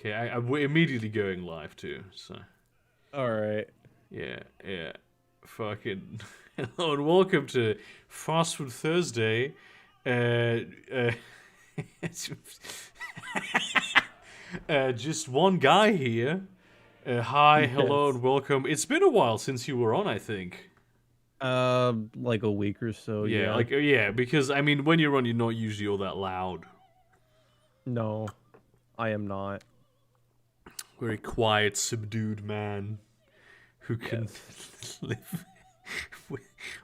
Okay, we're immediately going live too, so. Alright. Yeah. Fucking. Hello and welcome to Fast Food Thursday. Uh, just one guy here. Hi, hello, Yes. and welcome. It's been a while since you were on, I think. Like a week or so, yeah. Yeah, because I mean, when you're on, you're not usually all that loud. No, I am not. Very quiet, subdued man who can Yes. live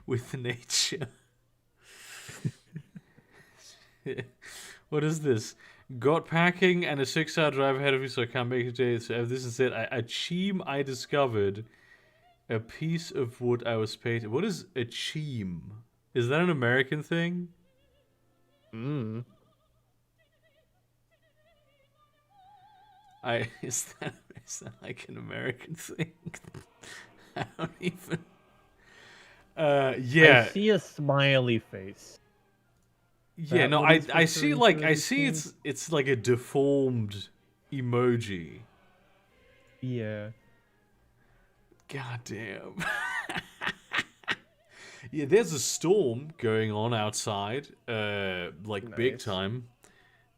with nature. What is this? Got packing and a 6-hour drive ahead of me, so I can't make it today. So this is it. A cheem I discovered. A piece of wood I was paid. What is a cheem? Is that an American thing? Mm. Is that like an American thing? I don't even. I Yeah. see a smiley face. Yeah, That no, what he's I see referring to like as I a see cheem? it's like a deformed emoji. Yeah. God damn. Yeah, there's a storm going on outside, like big Nice. time.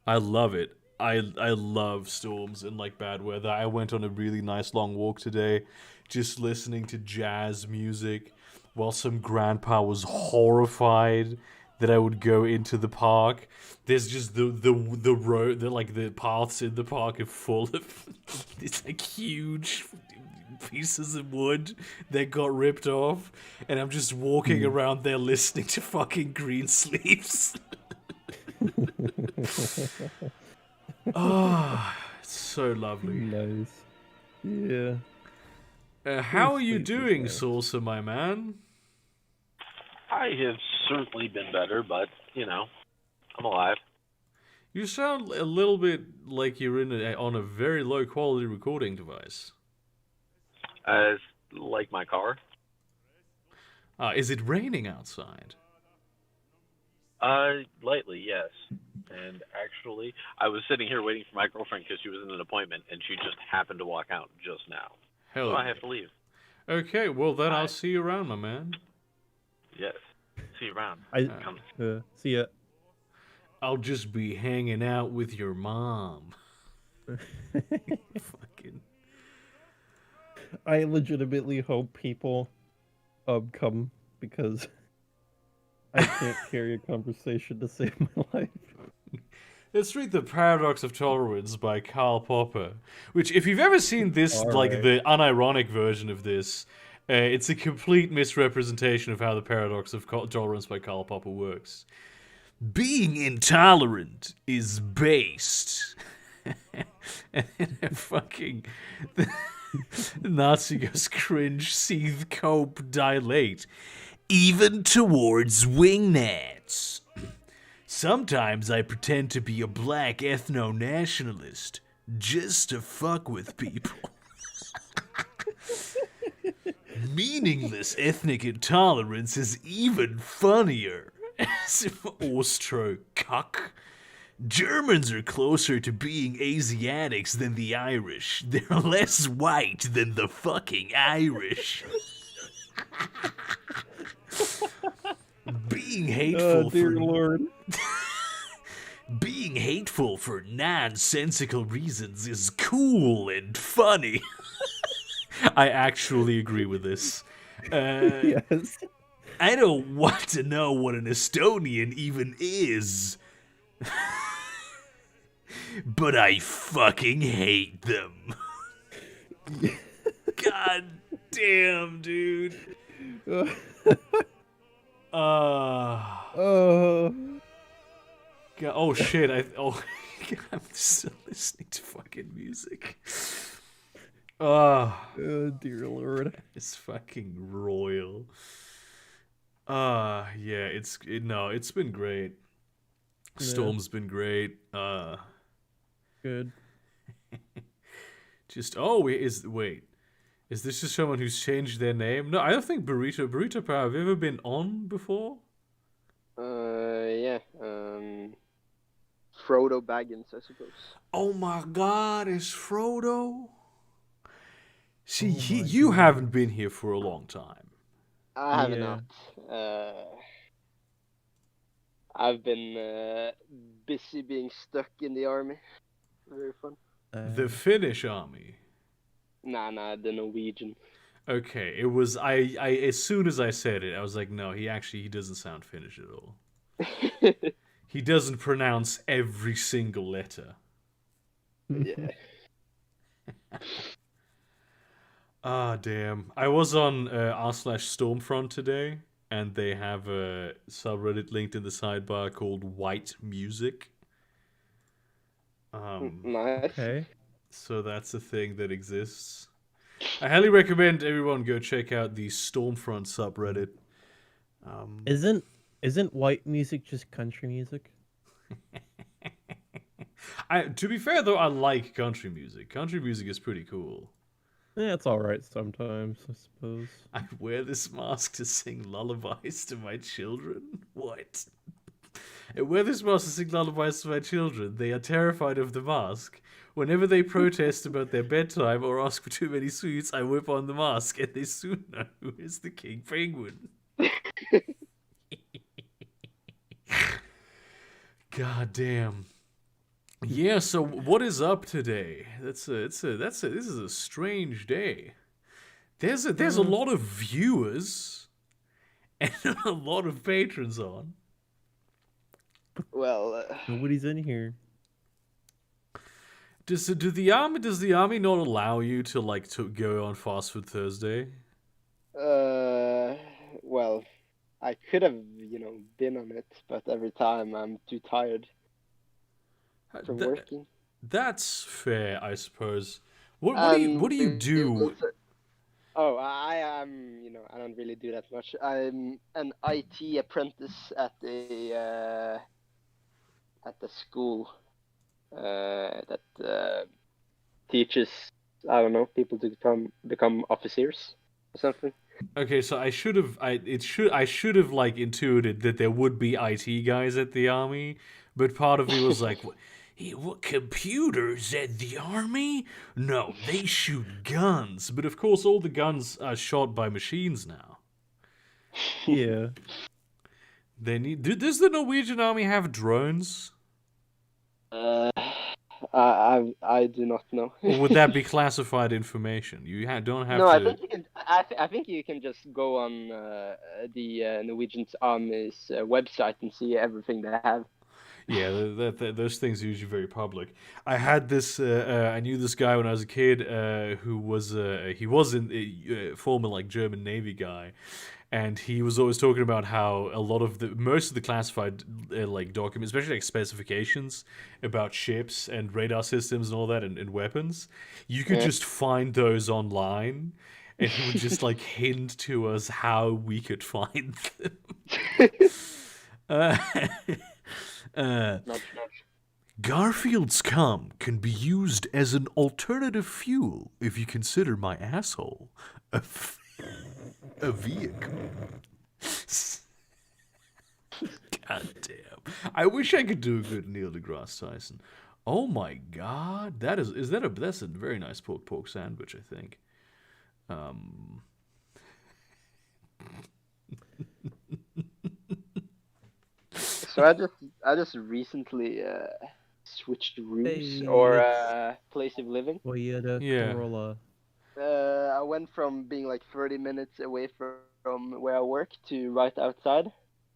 I love it. I love storms and like bad weather. I went on a really nice long walk today, just listening to jazz music, while some grandpa was horrified that I would go into the park. There's just the road, the paths in the park are full of these like huge pieces of wood that got ripped off, and I'm just walking Hmm. around there listening to fucking Green Sleeves. Ah, it's so lovely. Nice. Yeah. Green How are you sleeves is doing, nice. Saucer, my man? I have certainly been better, but I'm alive. You sound a little bit like you're on a very low quality recording device. As like my car. Is it raining outside? Lightly, yes. And actually, I was sitting here waiting for my girlfriend because she was in an appointment, and she just happened to walk out just now. So Hell I yeah. have to leave. Okay, well then I'll Hi. see you around, my man. Yes. See you around. I Come. see ya. I'll just be hanging out with your mom. Fucking. I legitimately hope people come because I can't carry a conversation to save my life. Let's read The Paradox of Tolerance by Karl Popper. Which, if you've ever seen this, like Alright. the unironic version of this, it's a complete misrepresentation of how The Paradox of Tolerance by Karl Popper works. Being intolerant is based. And then fucking. The Nazi goes cringe, seethe, cope, dilate. Even towards wingnats. Sometimes I pretend to be a black ethno-nationalist just to fuck with people. Meaningless ethnic intolerance is even funnier. As if Austro cuck. Germans are closer to being Asiatics than the Irish. They're less white than the fucking Irish. Being Oh hateful dear for lord. Being hateful for nonsensical reasons is cool and funny. I actually agree with this. Yes. I don't want to know what an Estonian even is. But I fucking hate them. God damn, dude. Oh. God, oh shit, I'm still listening to fucking music. Oh dear lord. It's fucking royal. Yeah, it's been great. Yeah. Storm's been great. Good. Just wait. Is this just someone who's changed their name? No, I don't think Burrito Power have you ever been on before? Yeah. Frodo Baggins, I suppose. Oh my God, it's Frodo. See, Oh my you God. haven't been here for a long time. I have Yeah. not. I've been busy being stuck in the army. Very fun. The Finnish army. Nah, the Norwegian. Okay, it was I as soon as I said it, I was like, no, he doesn't sound Finnish at all. He doesn't pronounce every single letter. Yeah. Ah, damn. I was on r/Stormfront today, and they have a subreddit linked in the sidebar called White Music. Nice. Okay. So that's a thing that exists. I highly recommend everyone go check out the Stormfront subreddit. Isn't white music just country music? To be fair though, I like country music. Country music is pretty cool. Yeah, it's all right sometimes, I suppose. I wear this mask to sing lullabies to my children. What? I wear this mask to sing lullabies to my children. They are terrified of the mask. Whenever they protest about their bedtime or ask for too many sweets, I whip on the mask, and they soon know who is the king penguin. God damn. Yeah. So what is up today? This is a strange day. There's a lot of viewers and a lot of patrons on. Well, Nobody's in here. Does the army not allow you to go on Fast Food Thursday? well, I could have, been on it, but every time I'm too tired from That- working. That's fair, I suppose. What do you do? Oh, I am, I don't really do that much. I'm an IT apprentice at the school that teaches, I don't know, people to become officers or something. Okay, so I should have intuited that there would be IT guys at the army, but part of me was like, what computers at the army? No, they shoot guns. But of course, all the guns are shot by machines now. Yeah. Does the Norwegian army have drones? I do not know. Or would that be classified information? You don't have No, to. I think you can. I think you can just go on the Norwegian Army's website and see everything they have. Yeah, those things are usually very public. I had this. I knew this guy when I was a kid. Who was he was in former German Navy guy, and he was always talking about how most of the classified documents, especially specifications about ships and radar systems and all that, and weapons, you could just find those online, and he would just hint to us how we could find them. Nudge. Garfield's cum can be used as an alternative fuel if you consider my asshole a vehicle. God damn. I wish I could do a good Neil deGrasse Tyson. Oh my god. That's a very nice pork sandwich, I think. So I just recently switched rooms Hey, or place of living. Yeah. Corolla. I went from being 30 minutes away from where I work to right outside.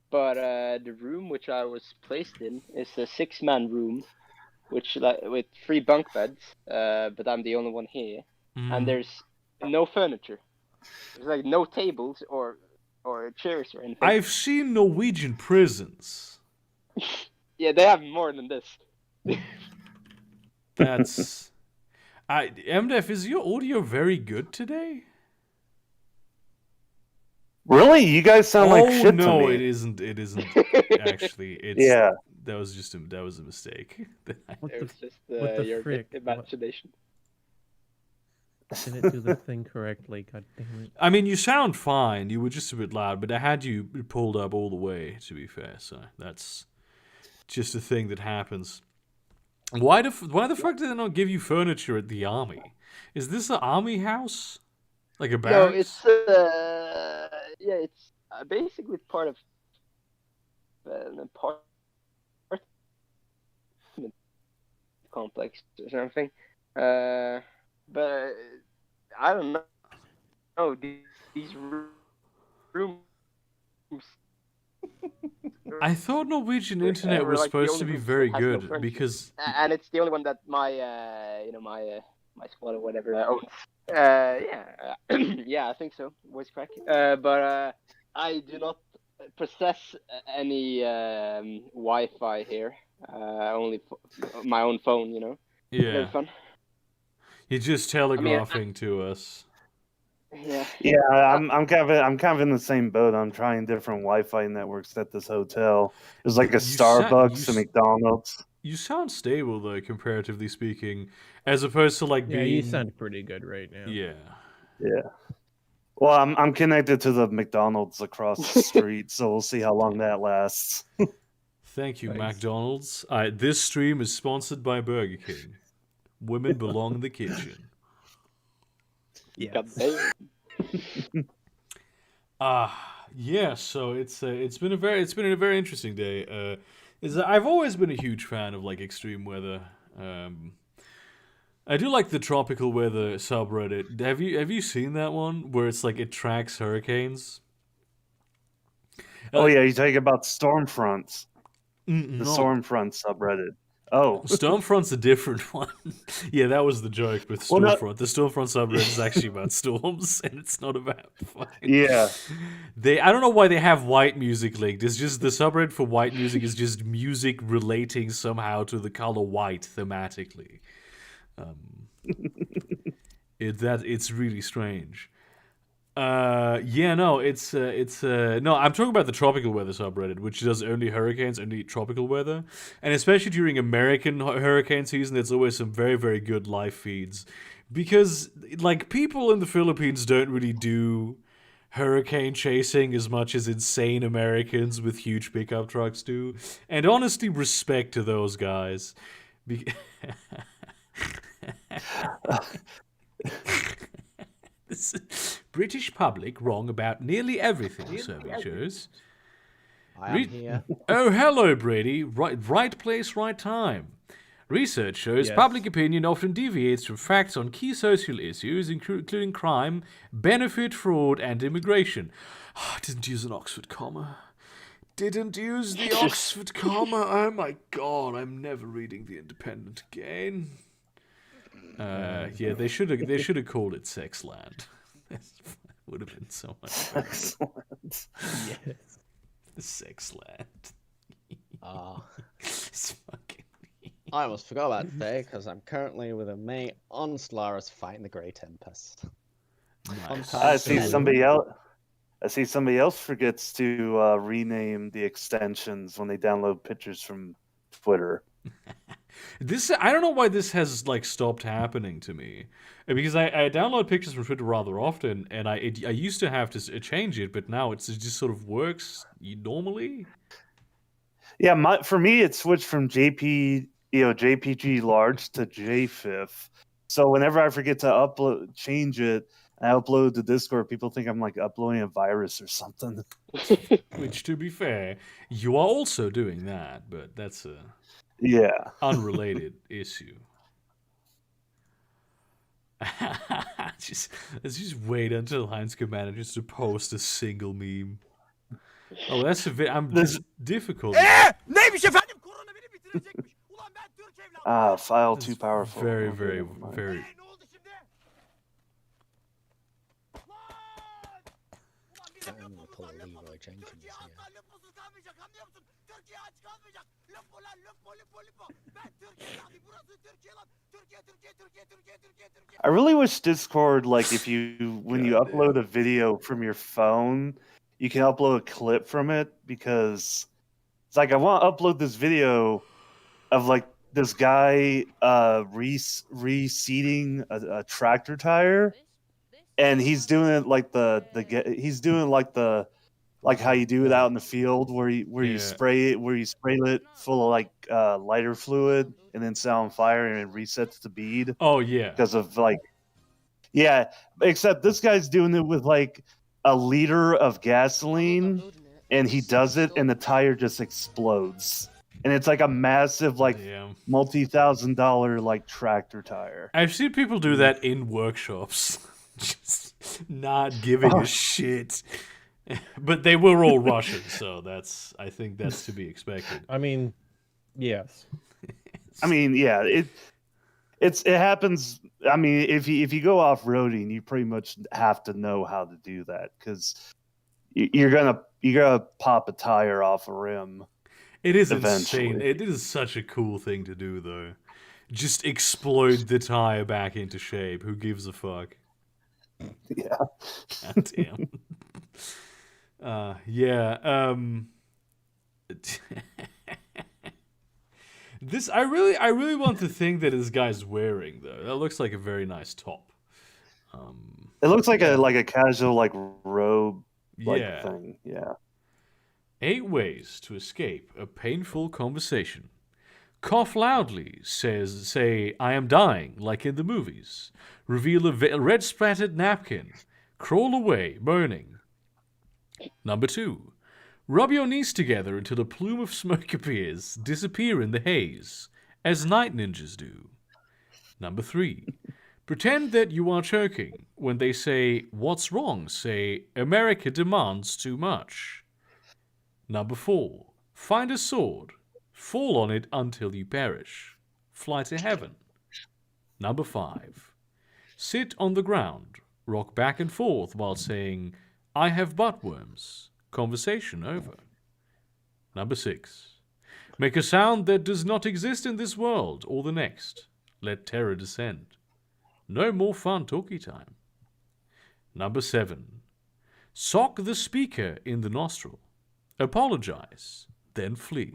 But the room which I was placed in is a 6-man room, which with 3 bunk beds. But I'm the only one here, and there's no furniture. There's no tables or chairs or anything. I've seen Norwegian prisons. Yeah, they have more than this. That's. MDF, is your audio very good today? Really? You guys sound like shit to no, me. it isn't. It isn't actually. It's Yeah. That was a mistake. What It the was just what the your frick? imagination. didn't do the thing correctly? God damn it! I mean, you sound fine. You were just a bit loud, but I had you pulled up all the way. To be fair, so that's just a thing that happens. Why the fuck did they not give you furniture at the army? Is this an army house? Like a No, barracks? it's yeah, it's basically part of an apartment complex or something. But I don't know. No, these rooms I thought Norwegian internet were was like the supposed only to be rooms very that has no good furniture. because And it's the only one that my my squad or whatever owns. Yeah, yeah, I think so. Voice crack. But I do not possess any Wi-Fi here. Only my own phone. You know. yeah, Very fun. you're just telegraphing to us. Yeah. Yeah, I'm kind of in the same boat. I'm trying different Wi-Fi networks at this hotel. There's like a Starbucks, a McDonald's. You sound stable though, comparatively speaking, as opposed to like Yeah, being. you sound pretty good right now. Yeah. Yeah. Well, I'm connected to the McDonald's across the street, so we'll see how long that lasts. Thank you, Nice. McDonald's. This stream is sponsored by Burger King. Women belong in the kitchen. Yes. God damn. Yeah. So it's been a very interesting day. I've always been a huge fan of like extreme weather. I do like the tropical weather subreddit. Have you seen that one where it's like it tracks hurricanes? Oh yeah, you're talking about storm fronts. The No, storm front subreddit. Oh, Stormfront's a different one. Yeah, that was the joke with Well, no- Stormfront. The Stormfront subreddit is actually about storms, and it's not about fucking. yeah. I don't know why they have white music linked. It's just the subreddit for white music is just music relating somehow to the color white thematically. It's really strange. Yeah, no, no. I'm talking about the tropical weather subreddit, which does only hurricanes, only tropical weather, and especially during American hurricane season, there's always some very, very good live feeds, because like people in the Philippines don't really do hurricane chasing as much as insane Americans with huge pickup trucks do, and honestly, respect to those guys. Be- British public wrong about nearly everything, survey shows. I am here. Oh, hello, Brady. Right place, right time. Research shows Yes. public opinion often deviates from facts on key social issues, including crime, benefit, fraud, and immigration. I didn't use an Oxford comma. Didn't use the Oxford comma. Oh my god, I'm never reading The Independent again. Yeah, they should have called it Sexland. That would have been so much better. Excellent. Yes. Sexland. It's fucking. I almost forgot about today because I'm currently with a mate on Solaris fighting the Grey Tempest. Nice. I see somebody else. I see somebody else forgets to rename the extensions when they download pictures from Twitter. I don't know why this has like stopped happening to me, because I download pictures from Twitter rather often, and I used to have to change it, but now it just sort of works normally. Yeah, for me it switched from JPG large to JFIF. So whenever I forget to change it, and I upload to Discord, people think I'm like uploading a virus or something. Which, to be fair, you are also doing that, but that's a Yeah. unrelated issue. Let's just wait until Heinz manages to post a single meme. Oh, that's a bit. This difficult. Neymiş efendim? Korona beni bitirecekmiş. Ulan ben Türk evladım. File That's too powerful. Very, Okay, very, never mind. very. Ne oldu şimdi? Lan! Ulan bir Pull a löp Leroy olsun. Jenkins Türkiye here. asla löposuz kalmayacak, anlıyor musun? Türkiye aç kalmayacak. Löpo lan löpo löpo löpo. Ben Türkiye evladım. Burası Türkiye lan. Türkiye Türkiye Türkiye Türkiye Türkiye Türkiye. I really wish Discord, like, if when you upload a video from your phone, you can upload a clip from it, because it's like I want to upload this video of like this guy reseating a tractor tire, and he's doing it like like how you do it out in the field, where you Yeah. spray it full of like lighter fluid and then set on fire and it resets the bead Oh yeah. because of like, yeah. Except this guy's doing it with like a liter of gasoline, and he does it, and the tire just explodes, and it's like a massive like Damn. multi-$1,000 like tractor tire. I've seen people do that in workshops. Just not giving a shit. But they were all Russian, so I think that's to be expected. I mean, yes. I mean, yeah, it happens. I mean, if you go off roading, you pretty much have to know how to do that because you're gonna pop a tire off a rim. It is Eventually. insane. It is such a cool thing to do, though. Just explode the tire back into shape. Who gives a fuck? Yeah. God damn. Yeah. This I really want the thing that this guy's wearing though. That looks like a very nice top. It looks like a casual like robe like Yeah. thing. Yeah. 8 ways to escape a painful conversation. Cough loudly, say I am dying, like in the movies. Reveal a red splattered napkin. Crawl away, moaning. Number 2. Rub your knees together until a plume of smoke appears. Disappear in the haze, as night ninjas do. Number 3. Pretend that you are choking. When they say, "What's wrong?" say, "America demands too much." Number 4. Find a sword. Fall on it until you perish. Fly to heaven. Number 5. Sit on the ground. Rock back and forth while saying, "I have buttworms." Conversation over. Number 6. Make a sound that does not exist in this world or the next. Let terror descend. No more fun talkie time. Number 7. Sock the speaker in the nostril. Apologize, then flee.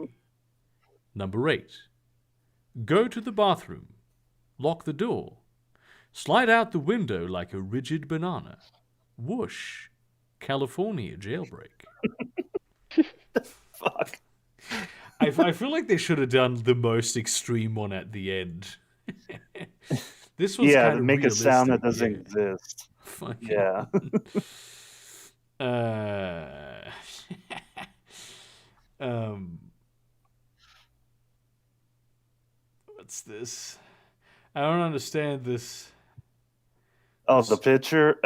Number 8. Go to the bathroom. Lock the door. Slide out the window like a rigid banana. Whoosh. California jailbreak. Fuck. I feel like they should have done the most extreme one at the end. This was Yeah, kind to of make a sound that doesn't realistic, exist. Fucking- Yeah. What's this? I don't understand this. Oh, the picture.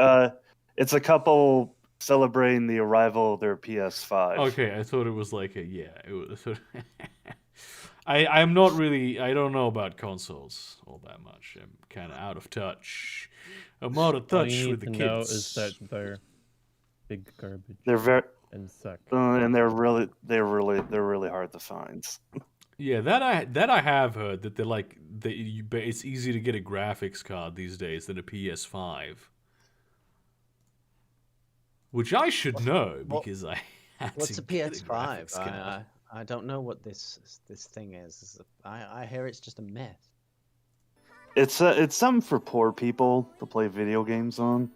It's a couple celebrating the arrival of their PS5. Okay, I thought it was like a It was. I'm not really. I don't know about consoles all that much. I'm kind of out of touch. I'm out of All touch you with need the to know kids. is that they're big garbage They're very and suck. and they're really hard to find. Yeah, that I have heard that they're like it's easier to get a graphics card these days than a PS5. Which I should know because I had What's to a get PS5? graphics card. I don't know what this thing is. I hear it's just a myth. It's something for poor people to play video games on.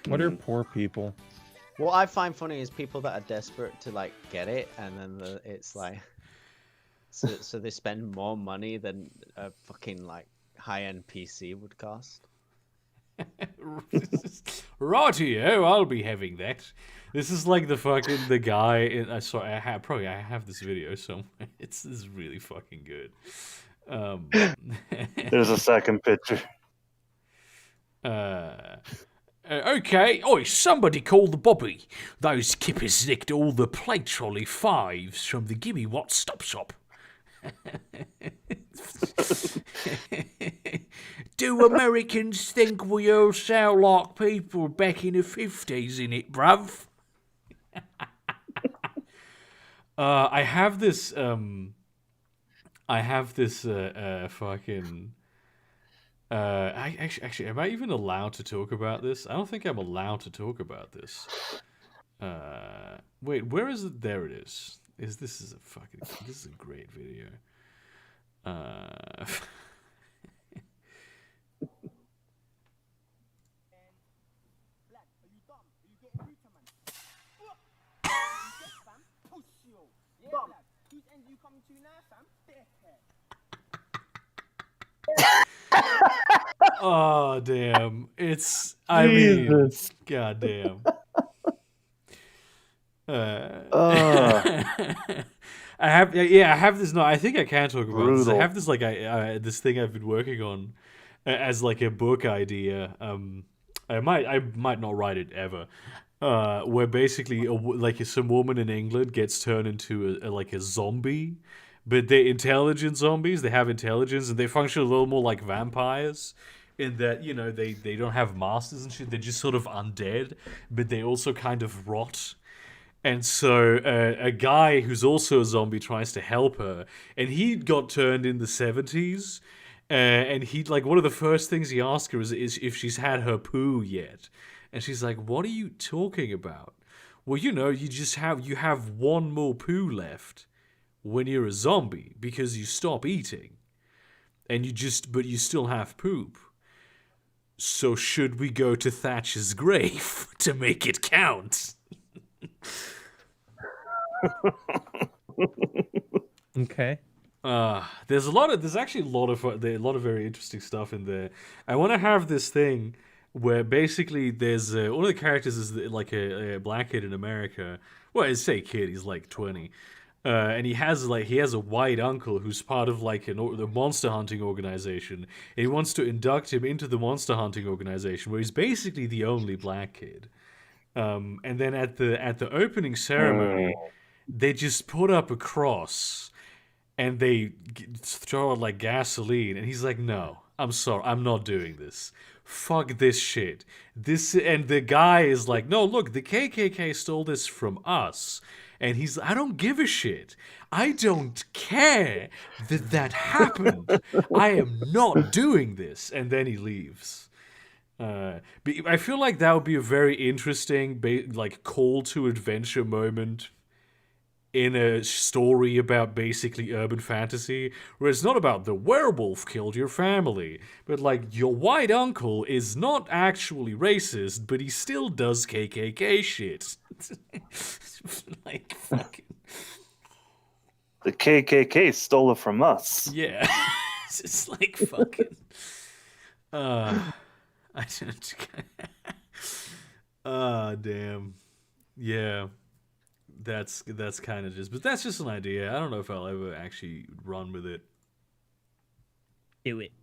What are poor people? What I find funny is people that are desperate to like get it, and then it's like, so they spend more money than a fucking like high-end PC would cost. Rightio, I'll be having that. This is like the guy in. Sorry, I have this video somewhere. This is really fucking good. There's a second picture. Okay, oi, somebody call the Bobby. Those kippers nicked all the plate trolley 5s from the Gimme What Stop Shop. Do Americans think we all sound like people back in the 50s in it, bruv? I have this fucking. Actually, am I even allowed to talk about this? I don't think I'm allowed to talk about this. Wait, where is it? There it is. This is a great video. Oh damn! I mean, Jesus. god damn. Uh, Uh, I have this. No, I think I can talk about this. I brutal. have this like this thing I've been working on as like a book idea. I might not write it ever. Where basically like some woman in England gets turned into like a zombie, but they're intelligent zombies. They have intelligence and they function a little more like vampires. In that, you know, they don't have masters and shit. They're just sort of undead, but they also kind of rot. And so a guy who's also a zombie tries to help her, and he got turned in the 70s. And he like one of the first things he asks her is if she's had her poo yet, and she's like, "What are you talking about?" Well, you know, you have one more poo left when you're a zombie because you stop eating, and but you still have poop. So should we go to Thatcher's grave to make it count? Okay. There's actually a lot of very interesting stuff in there. I want to have this thing where basically there's one of the characters is like a black kid in America. Well, I say kid, he's like 20. And he has a white uncle who's part of like the monster hunting organization. And he wants to induct him into the monster hunting organization, where he's basically the only black kid. And then at the opening ceremony, they just put up a cross and they throw out like gasoline, and he's like, "No, I'm sorry, I'm not doing this. Fuck this shit." And the guy is like, "No, look, the KKK stole this from us." And I don't give a shit. I don't care that happened. I am not doing this. And then he leaves. But I feel like that would be a very interesting, like, call to adventure moment in a story about basically urban fantasy, where it's not about the werewolf killed your family, but like your white uncle is not actually racist, but he still does KKK shit. Like fucking The KKK stole it from us. yeah, it's just like fucking. I don't. Damn. Yeah. That's kind of just, but that's just an idea. I don't know if I'll ever actually run with it. Do it.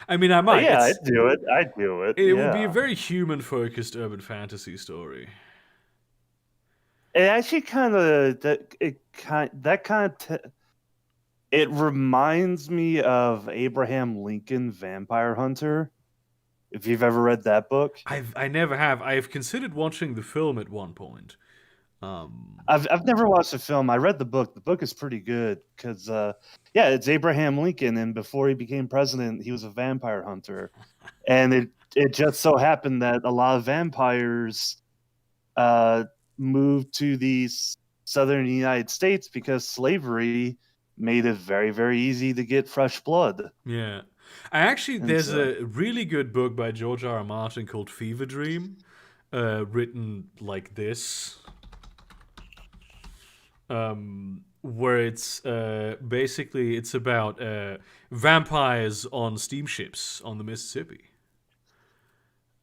I mean, I might. Yeah, I'd do it. I'd do it. It would be a very human-focused urban fantasy story. It actually kind of it reminds me of Abraham Lincoln Vampire Hunter. If you've ever read that book, I never have. I've considered watching the film at one point. I've never watched the film. I read the book. The book is pretty good because yeah, it's Abraham Lincoln, and before he became president, he was a vampire hunter, and it just so happened that a lot of vampires moved to the southern United States because slavery made it very, very easy to get fresh blood. Yeah. There's a really good book by George R. R. Martin called Fever Dream, written like this. Where it's basically it's about vampires on steamships on the Mississippi.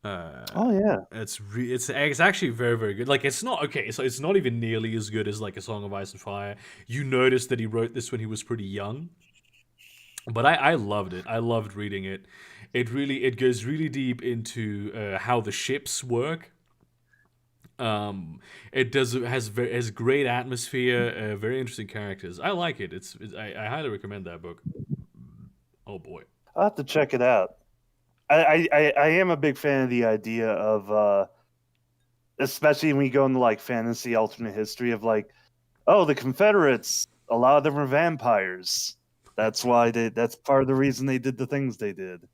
Oh yeah, It's actually very, very good. Like it's not okay, so it's not even nearly as good as like A Song of Ice and Fire. You notice that he wrote this when he was pretty young, but I loved it. I loved reading it. It goes really deep into how the ships work. It has great atmosphere, very interesting characters. I like it. I highly recommend that book. Oh boy, I'll have to check it out. I am a big fan of the idea of especially when we go into like fantasy alternate history of like, oh, the Confederates, a lot of them were vampires. That's part of the reason they did the things they did.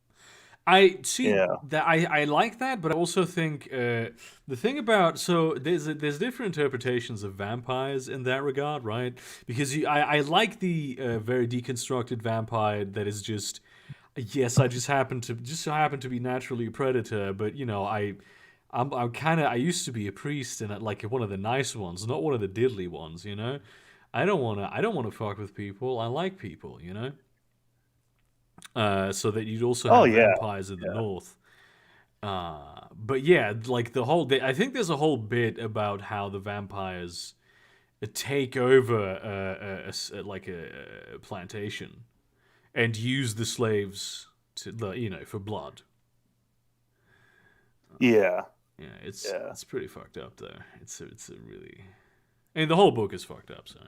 I see that I like that, but I also think the thing about there's different interpretations of vampires in that regard, right? Because I like the very deconstructed vampire that is just yes, I just so happen to be naturally a predator, but you know I'm kind of I used to be a priest and like one of the nice ones, not one of the diddly ones, you know. I don't want to fuck with people. I like people, you know. so that you'd also Oh, have yeah. vampires in the north. But yeah, like I think there's a whole bit about how the vampires take over a plantation and use the slaves for blood. Yeah. Yeah, Yeah. it's pretty fucked up though. It's a really, I mean, the whole book is fucked up. So,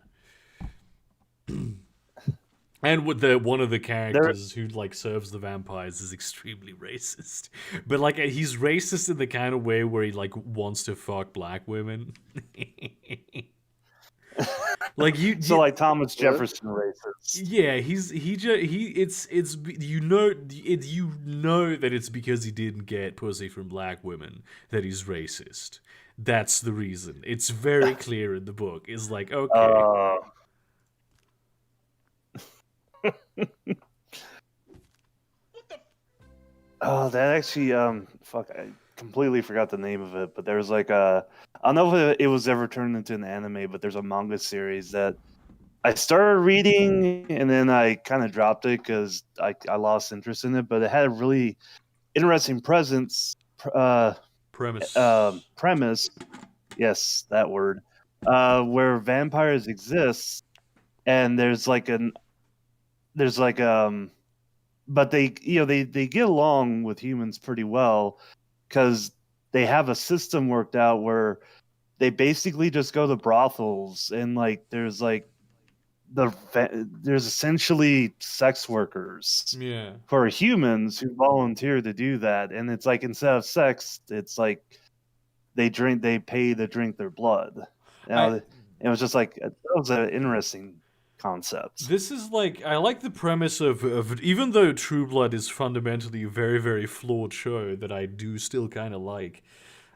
and with one of the characters who like serves the vampires is extremely racist, but like he's racist in the kind of way where he like wants to fuck black women. Like So like Thomas Jefferson racist. yeah, it's you know that it's because he didn't get pussy from black women that he's racist. That's the reason. It's very clear in the book. It's like, okay. Oh, that actually, fuck, I completely forgot the name of it, but there's like I don't know if it was ever turned into an anime, but there's a manga series that I started reading and then I kind of dropped it because I lost interest in it, but it had a really interesting premise. Premise, yes, that word, where vampires exist, and but they they get along with humans pretty well because they have a system worked out where they basically just go to brothels and like there's essentially sex workers for humans who volunteer to do that, and it's like instead of sex it's like they pay to drink their blood. It was just like that was an interesting concept. This is like, I like the premise of even though True Blood is fundamentally a very, very flawed show that I do still kind of like.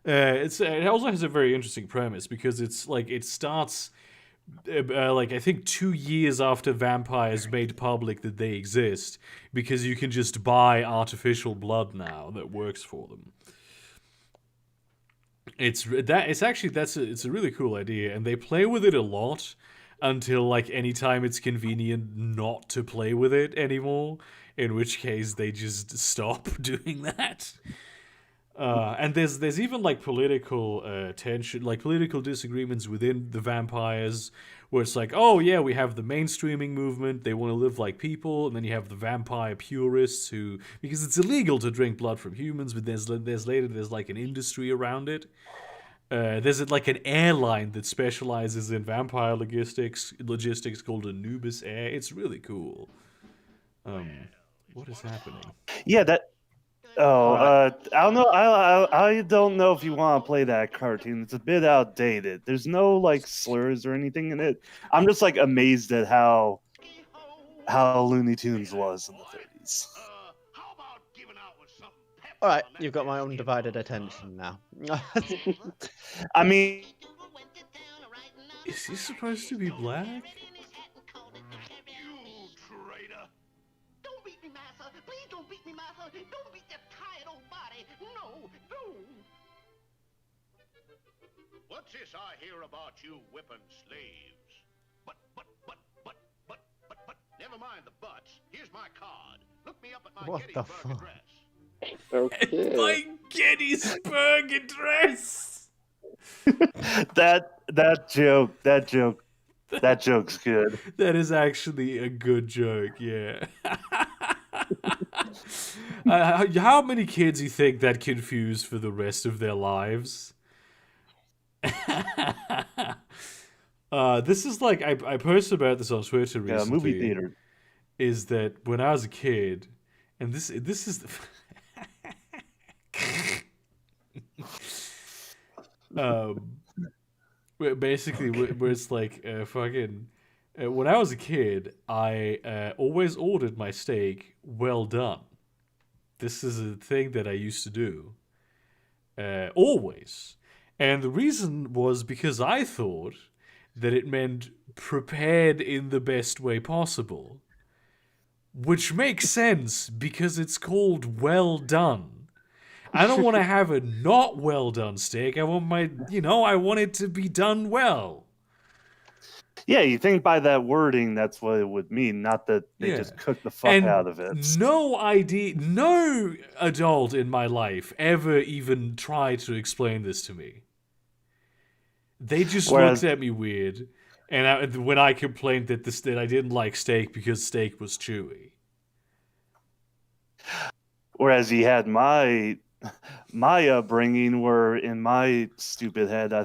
It also has a very interesting premise because it's like it starts like I think 2 years after vampires made public that they exist, because you can just buy artificial blood now that works for them. It's a really cool idea, and they play with it a lot until like anytime it's convenient not to play with it anymore, in which case they just stop doing that. And there's even like political tension, like political disagreements within the vampires, where it's like, oh yeah, we have the mainstreaming movement, they want to live like people, and then you have the vampire purists who, because it's illegal to drink blood from humans, but there's like an industry around it. There's like an airline that specializes in vampire logistics called Anubis Air. It's really cool. What is happening? Yeah, that. Oh, I don't know. I don't know if you want to play that cartoon. It's a bit outdated. There's no like slurs or anything in it. I'm just like amazed at how Looney Tunes was in the 30s. All right, you've got my undivided attention now. I mean, is he supposed to be black? You traitor! Don't beat me, master. Please don't beat me, master. Don't beat that tired old body. No, don't. What's this I hear about you whipping slaves? But, never mind the buts. Here's my card. Look me up at my What the Gettysburg fuck? address. Okay. My Gettysburg address. that joke's good. That is actually a good joke. Yeah. How many kids do you think that confused for the rest of their lives? This is like I posted about this on Twitter recently. Yeah, movie theater. Is that when I was a kid, and this is the basically where it's like fucking when I was a kid, I always ordered my steak well done. This is a thing that I used to do always, and the reason was because I thought that it meant prepared in the best way possible, which makes sense because it's called well done. I don't want to have a not well done steak. I want I want it to be done well. Yeah, you think by that wording that's what it would mean, not that they Yeah. just cook the fuck out of it. No adult in my life ever even tried to explain this to me. They just Whereas- looked at me weird, and when I complained that that I didn't like steak because steak was chewy. Whereas you had my upbringing, where in my stupid head I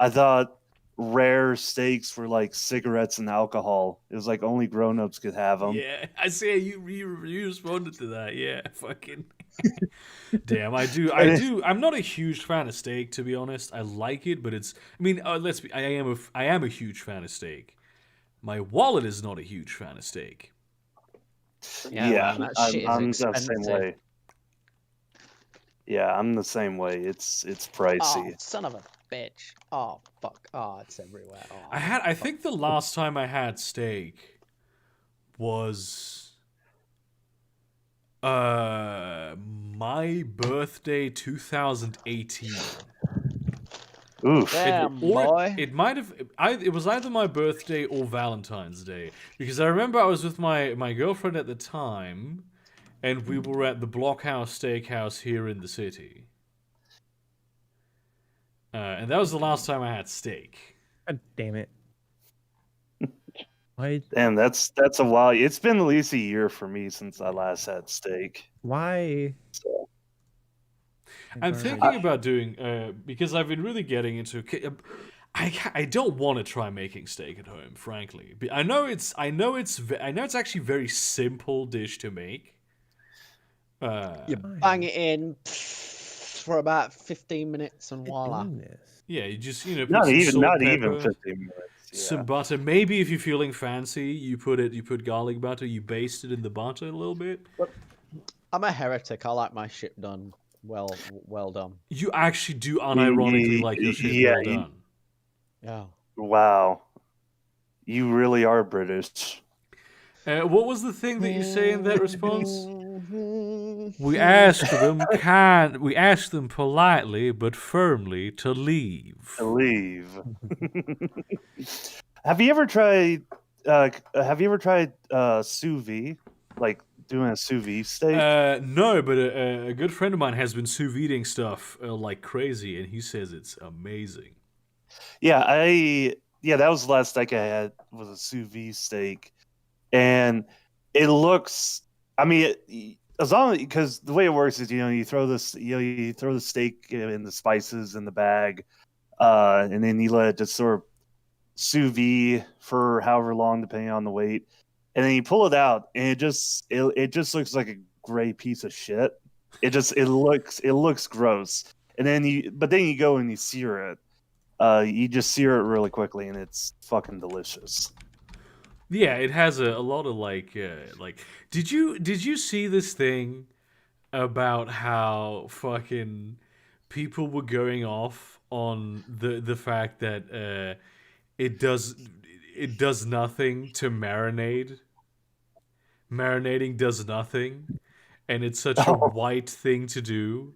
thought rare steaks were like cigarettes and alcohol. It was like only grown-ups could have them. Yeah, I see you responded to that. Yeah, fucking. Damn, I do. I'm not a huge fan of steak, to be honest. I like it, but it's. I mean, I am a huge fan of steak. My wallet is not a huge fan of steak. Yeah, man, that shit is I'm the same expensive. way. Yeah, I'm the same way. It's pricey. Oh, son of a bitch. Oh, fuck. Oh, it's everywhere. Oh, I think the last time I had steak was my birthday 2018. Oof. damn, Or boy. it might have. It was either my birthday or Valentine's Day, because I remember I was with my girlfriend at the time, and we were at the Blockhouse Steakhouse here in the city. And that was the last time I had steak. God damn it. Why? Damn, that's a while. It's been at least a year for me since I last had steak. Why? So, I'm thinking about doing because I've been really getting into. I don't want to try making steak at home, frankly. I know it's actually a very simple dish to make. You bang it in for about 15 minutes and voila. Yeah, you just put not some even salt, not pepper, even 15 minutes. Yeah. some butter. Maybe if you're feeling fancy, you put garlic butter. You baste it in the butter a little bit. I'm a heretic. I like my shit done well done. You actually do unironically like your shit well done. Yeah. Wow. You really are British. What was the thing that you say in that response? We asked them politely but firmly to leave. To leave. Have you ever tried sous vide? Like doing a sous vide steak? No, but a good friend of mine has been sous videing stuff like crazy, and he says it's amazing. Yeah, that was the last steak I had, was a sous vide steak, and it looks. I mean, as long because the way it works is you throw the steak in the spices in the bag, and then you let it just sort of sous vide for however long depending on the weight, and then you pull it out, and it just looks like a gray piece of shit. It looks gross, and then you go and you sear it. You just sear it really quickly, and it's fucking delicious. Yeah, it has a lot of like. Did you see this thing about how fucking people were going off on the fact that it does nothing to marinate. Marinating does nothing, and it's such a white thing to do.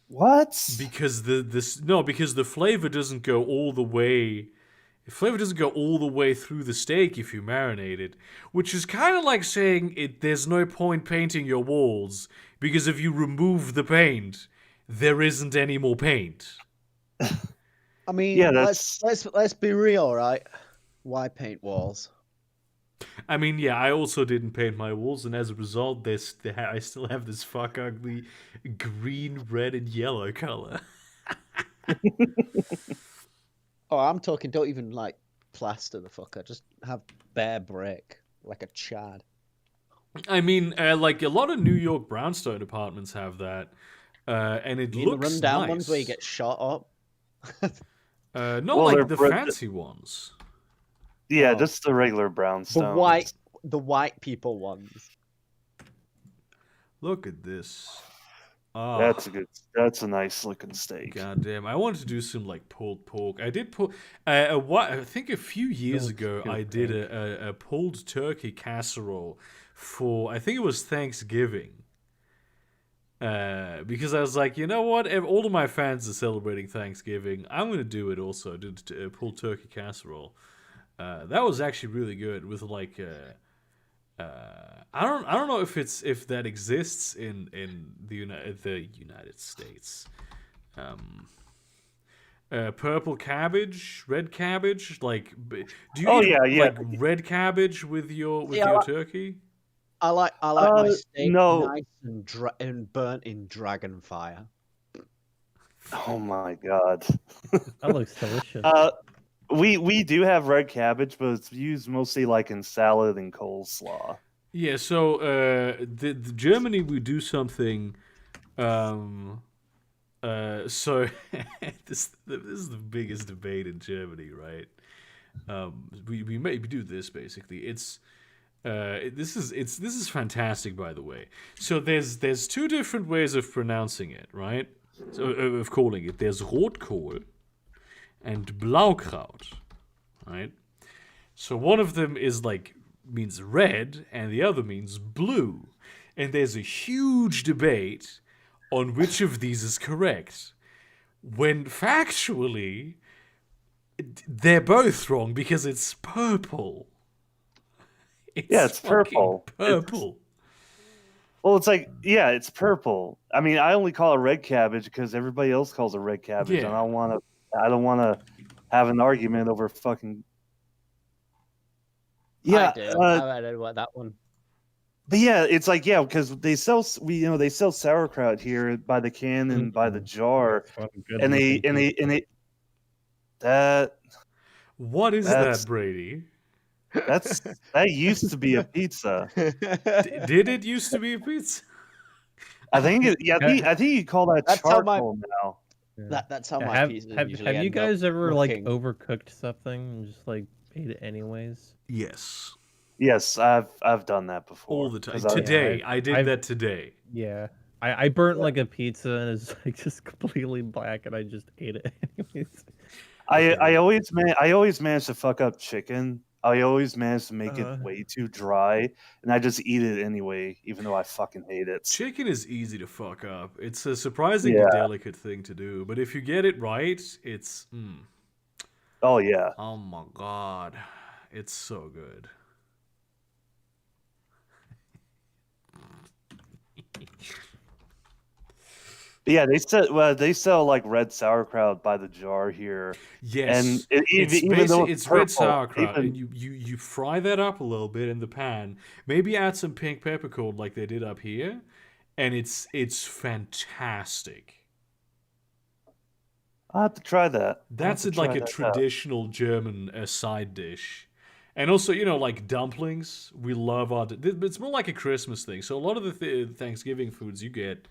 What? Because the flavor doesn't go all the way. The flavor doesn't go all the way through the steak if you marinate it, which is kind of like saying there's no point painting your walls because if you remove the paint, there isn't any more paint. I mean, Yeah, let's be real, right? Why paint walls? I mean, yeah, I also didn't paint my walls, and as a result, I still have this fuck ugly green, red, and yellow color. Oh, I'm talking. Don't even like plaster the fucker. Just have bare brick like a Chad. I mean, like a lot of New York brownstone apartments have that, and it You looks the rundown nice. ones where you get shot up. Not Well, like they're the br- fancy ones. Yeah, Oh. just the regular brownstones. The white people ones. Look at this. Oh, That's a nice looking steak. goddamn! I wanted to do some like pulled pork. I did pull. I think a few years Looks ago good, I did a pulled turkey casserole for, I think it was Thanksgiving. Because I was like, you know what? If all of my fans are celebrating Thanksgiving, I'm gonna do it also. Did a pulled turkey casserole. That was actually really good with like I don't know if that exists in the United States. Purple cabbage, red cabbage, like do you Oh, eat yeah. like red cabbage with your See, I turkey? I like my steak No. nice and burnt in dragon fire. Oh my god. That looks delicious. We do have red cabbage, but it's used mostly like in salad and coleslaw. Yeah, so the Germany we do something so this is the biggest debate in Germany, right? We maybe do this basically. This is fantastic, by the way. So there's two different ways of pronouncing it, right? So, of calling it. There's Rotkohl and Blaukraut, right? So one of them is like means red, and the other means blue, and there's a huge debate on which of these is correct. When factually, they're both wrong because it's purple. It's purple. Purple. Well, it's like, yeah, it's purple. I mean, I only call it red cabbage because everybody else calls it red cabbage, Yeah. and I don't want to have an argument over fucking. Yeah, I do. I don't want that one. but yeah, it's like, yeah, because they sell sauerkraut here by the can and by the jar, It's fucking good and looking. that What is That's- that, Brady? that used to be a pizza. Did it used to be a pizza? I think I think you call that That's how my- charcoal now. Yeah. That's how my have pizza have, usually have you end up guys ever like looking. overcooked something and just like ate it anyways? Yes, Yes, I've done that before. all the time. 'Cause Today, I- I did I've- that today. Yeah. I burnt like a pizza and it's like just completely black and I just ate it anyways. I always manage to fuck up chicken. I always manage to make Uh. it way too dry, and I just eat it anyway, even though I fucking hate it. Chicken is easy to fuck up. It's a surprisingly Yeah. delicate thing to do, but if you get it right, it's Oh yeah, oh my god, it's so good. but yeah. They sell like red sauerkraut by the jar here, Yes, and even though it's red purple, sauerkraut, even- and you fry that up a little bit in the pan. Maybe add some pink peppercorn like they did up here, and it's fantastic. I'll have to try that. That's I'll have to like try a that out. traditional German side dish. And also, like dumplings. We love our. It's more like a Christmas thing. So a lot of the Thanksgiving foods you get,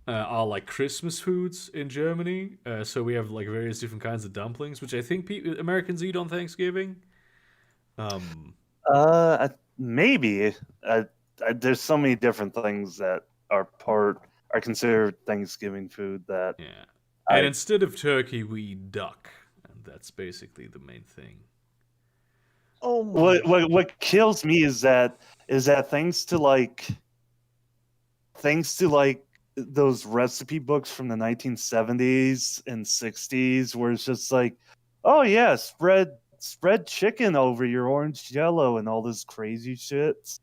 are like Christmas foods in Germany. So we have like various different kinds of dumplings, which I think Americans eat on Thanksgiving. Maybe. There's so many different things that are considered Thanksgiving food that Yeah. And instead of turkey, we eat duck, and that's basically the main thing. Oh my! what kills me is that thanks to like those recipe books from the 1970s and 60s where it's just like, oh yeah, spread chicken over your orange jello and all this crazy shit.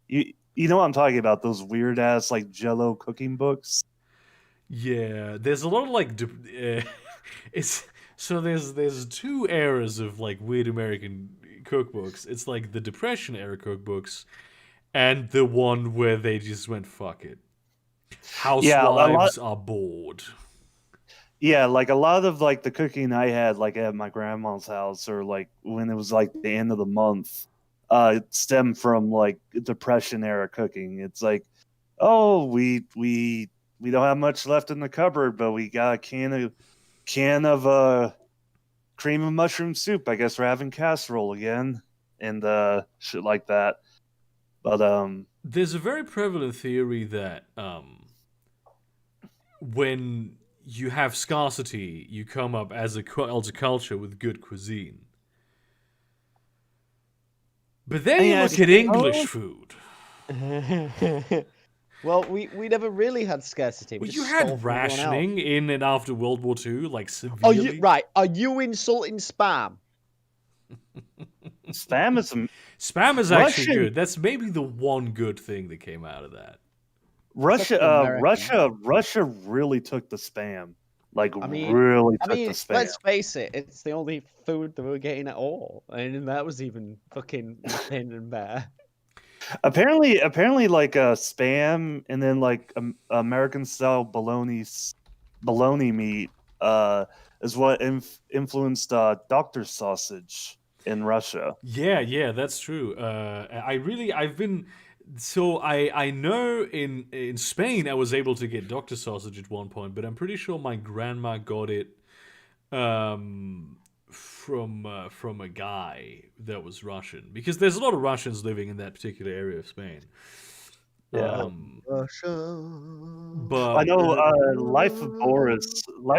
You know what I'm talking about, those weird ass like jello cooking books. Yeah, there's a lot of like it's so there's two eras of like weird American cookbooks. It's like the Depression era cookbooks and the one where they just went fuck it. Housewives are bored. Yeah, like a lot of like the cooking I had like at my grandma's house or like when it was like the end of the month it stemmed from like Depression era cooking. It's like, oh, we don't have much left in the cupboard, but we got a can of cream of mushroom soup. I guess we're having casserole again and shit like that. But there's a very prevalent theory that when you have scarcity, you come up as a culture with good cuisine. But then you look at English food. Well, we never really had scarcity. We Well, just you stole had from everyone else. rationing in and after World War II, like Are severely. you right? Are you insulting spam? Spam is Spam is actually Russian- good. That's maybe the one good thing that came out of that. Russia. Fucking American. Russia really took the spam. Like I mean- really I took mean, the spam. let's face it, it's the only food that we were getting at all, and that was even fucking thin and bare. Apparently, like spam and then like American style bologna meat is what influenced doctor sausage in Russia. Yeah, that's true. I know in Spain I was able to get doctor sausage at one point, but I'm pretty sure my grandma got it from a guy that was Russian, because there's a lot of Russians living in that particular area of Spain. Yeah. Russia. But I know Life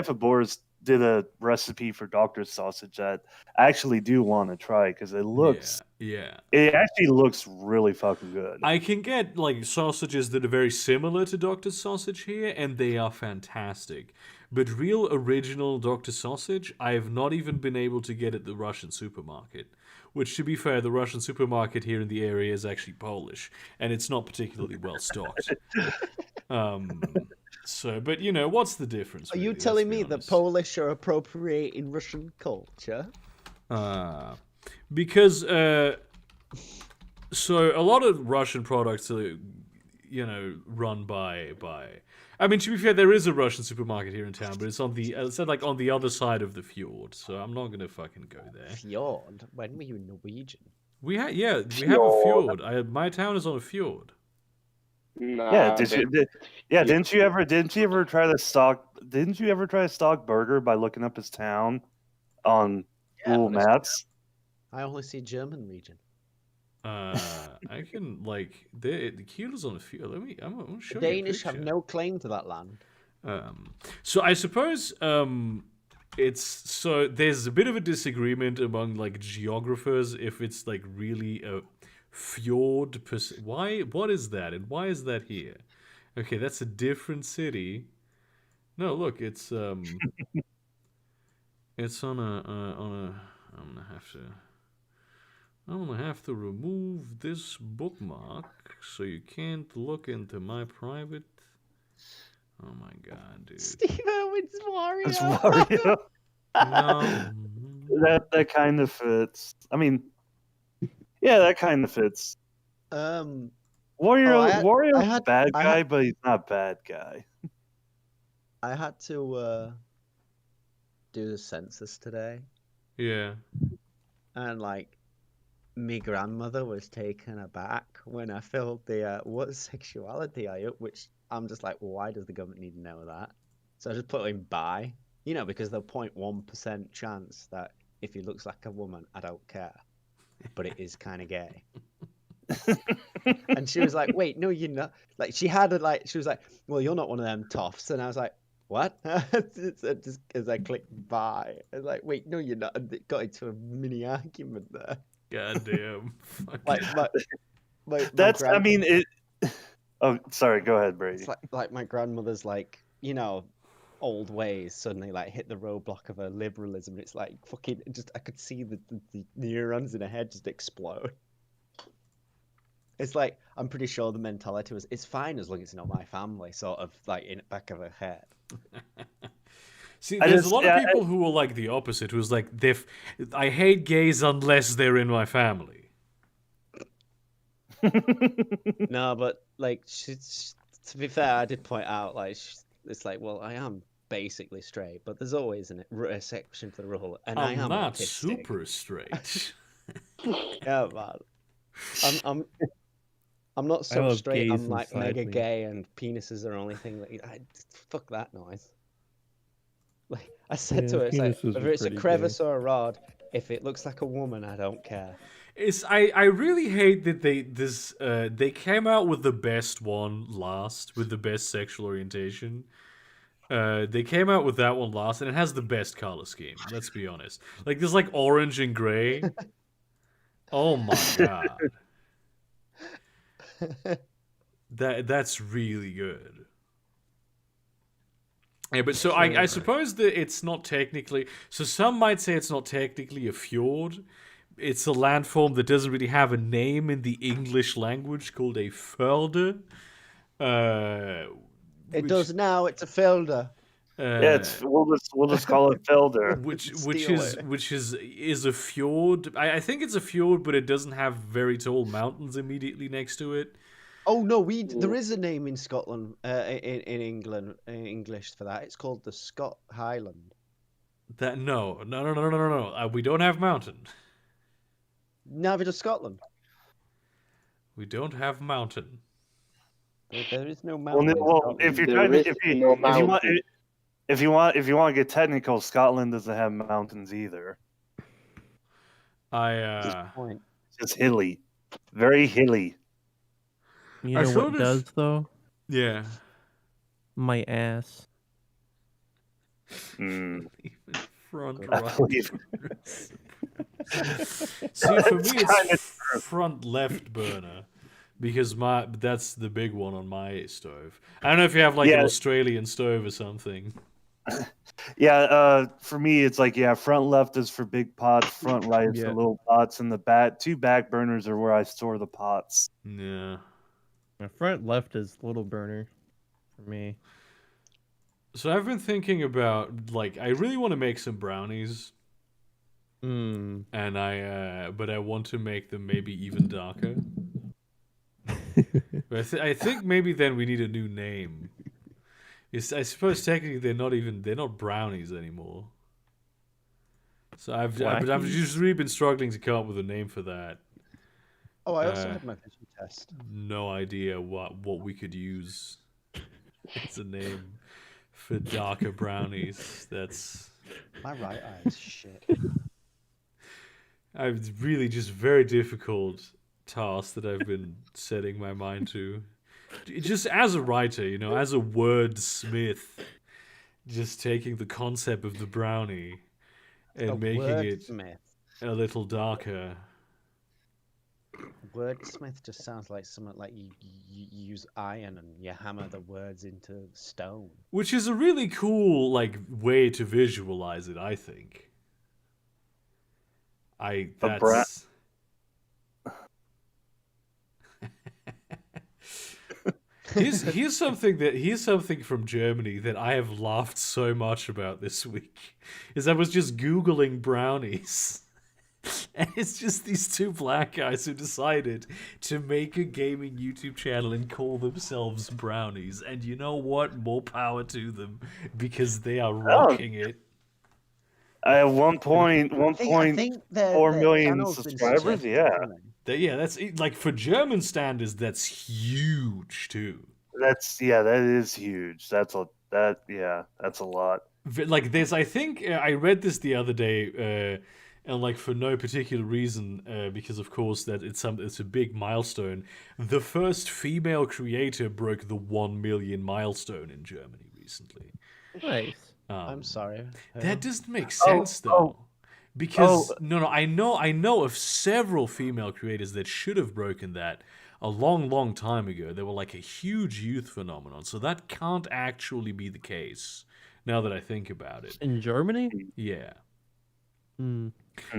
of Boris did a recipe for doctor sausage that I actually do want to try because it looks yeah. it actually looks really fucking good. I can get like sausages that are very similar to Dr. Sausage here, and they are fantastic. But real original Dr. Sausage, I have not even been able to get at the Russian supermarket. Which, to be fair, the Russian supermarket here in the area is actually Polish, and it's not particularly well stocked. But you know, what's the difference? Are you really? Let's telling be me that honest. Polish are appropriating Russian culture? Because so a lot of Russian products are, you know, run by. I mean, to be fair, there is a Russian supermarket here in town, but it's on the other side of the fjord, so I'm not gonna fucking go there. Fjord? When were you Norwegian? We have a fjord. My town is on a fjord. Nah, Yeah, but didn't you ever try to stalk Burger by looking up his town on Google but it's- Maps? I only see German region. I can like the Kiel's on a fjord. I'm gonna show The you a Danish have picture. no claim to that land. So I suppose there's a bit of a disagreement among like geographers if it's like really a fjord. What is that, and why is that here? Okay, that's a different city. No, look, it's it's on a. I'm gonna have to remove this bookmark so you can't look into my private. Oh my god, dude. Steve Irwin's Mario. It's Mario. No. that kind of fits. I mean, yeah, that kind of fits. Wario's a bad guy, but he's not bad guy. I had to do the census today, Yeah. and like, my grandmother was taken aback when I filled the what sexuality are you, which I'm just like, well, why does the government need to know that? So I just put in bi, you know, because there's 0.1% chance that if he looks like a woman, I don't care, but it is kind of gay. And she was like, wait, no, you're not. Like, she was like, well, you're not one of them toffs. And I was like, what? Just as I clicked buy, I was like, wait, no, you're not. And it got into a mini argument there. Goddamn. Like, That's. I mean, it. Oh, sorry. Go ahead, Brady. It's like my grandmother's like, you know, old ways suddenly like hit the roadblock of her liberalism. It's like fucking just I could see the neurons in her head just explode. It's like I'm pretty sure the mentality was it's fine as long as it's not my family, sort of like in the back of her head. See, there's a lot of people who are like the opposite, who's like, I hate gays unless they're in my family. No, but like, to be fair, I did point out like it's like, well, I am basically straight, but there's always an exception for the rule, and I am not autistic. super straight. Yeah, man. I'm not so love straight. gays I'm like inside mega me. gay, and penises are the only thing that fuck that noise. Like I said to her, it's like penises are whether it's a pretty crevice or a rod, if it looks like a woman, I don't care. I really hate that they came out with the best one last, with the best sexual orientation. They came out with that one last, and it has the best color scheme. Let's be honest. Like there's like orange and gray. Oh my god. That's really good. Yeah, but so I suppose that it's not technically. So some might say it's not technically a fjord. It's a landform that doesn't really have a name in the English language, called a fjord. It Which, does now. It's a filter. Yeah, we'll just call it Felder. which Steal is a fjord. I think it's a fjord, but it doesn't have very tall mountains immediately next to it. Oh no, there is a name in Scotland, in England, in English for that. It's called the Scott Highland. No. We don't have mountain. Neither does Scotland. We don't have mountain. There is no mountain. Well, if you're There trying to, is no mountain. if you want to get technical, Scotland doesn't have mountains either. Point. It's just hilly, very hilly. You I know saw what this- does though? Yeah. My ass. Mm, Front I right. believe. See, for me, It's kinda it's front left burner because that's the big one on my stove. I don't know if you have like an Yeah. Australian stove or something. Yeah, for me, it's like front left is for big pots, front right is for Yeah. little pots, and two back burners are where I store the pots. Yeah. My front left is little burner for me. So I've been thinking about I really want to make some brownies, Mm. and but I want to make them maybe even darker. But I think maybe then we need a new name. I suppose technically they're not brownies anymore. So I've just really been struggling to come up with a name for that. Oh, I also had my vision test. No idea what we could use as a name for darker brownies. That's My right eye is shit. it's really just very difficult task that I've been setting my mind to. Just as a writer, as a wordsmith, just taking the concept of the brownie and making it Wordsmith. a little darker. Wordsmith just sounds like something like you use iron and you hammer the words into stone. Which is a really cool way to visualize it, I think. That's Here's something from Germany that I have laughed so much about this week. Is I was just Googling brownies. And it's just these two black guys who decided to make a gaming YouTube channel and call themselves Brownies. And you know what? More power to them, because they are rocking it. At one point, I think 4 million channel's been subscribers. suggested, Yeah, hasn't it? That's for German standards. That's huge too. that is huge. That's a lot. This, I think I read this the other day, and for no particular reason, because of course that it's a big milestone. The first female creator broke the 1 million milestone in Germany recently. Nice. I'm sorry. That doesn't make sense though. Because I know of several female creators that should have broken that a long time ago. They were a huge youth phenomenon, so that can't actually be the case. Now that I think about it, In Germany? yeah, Mm.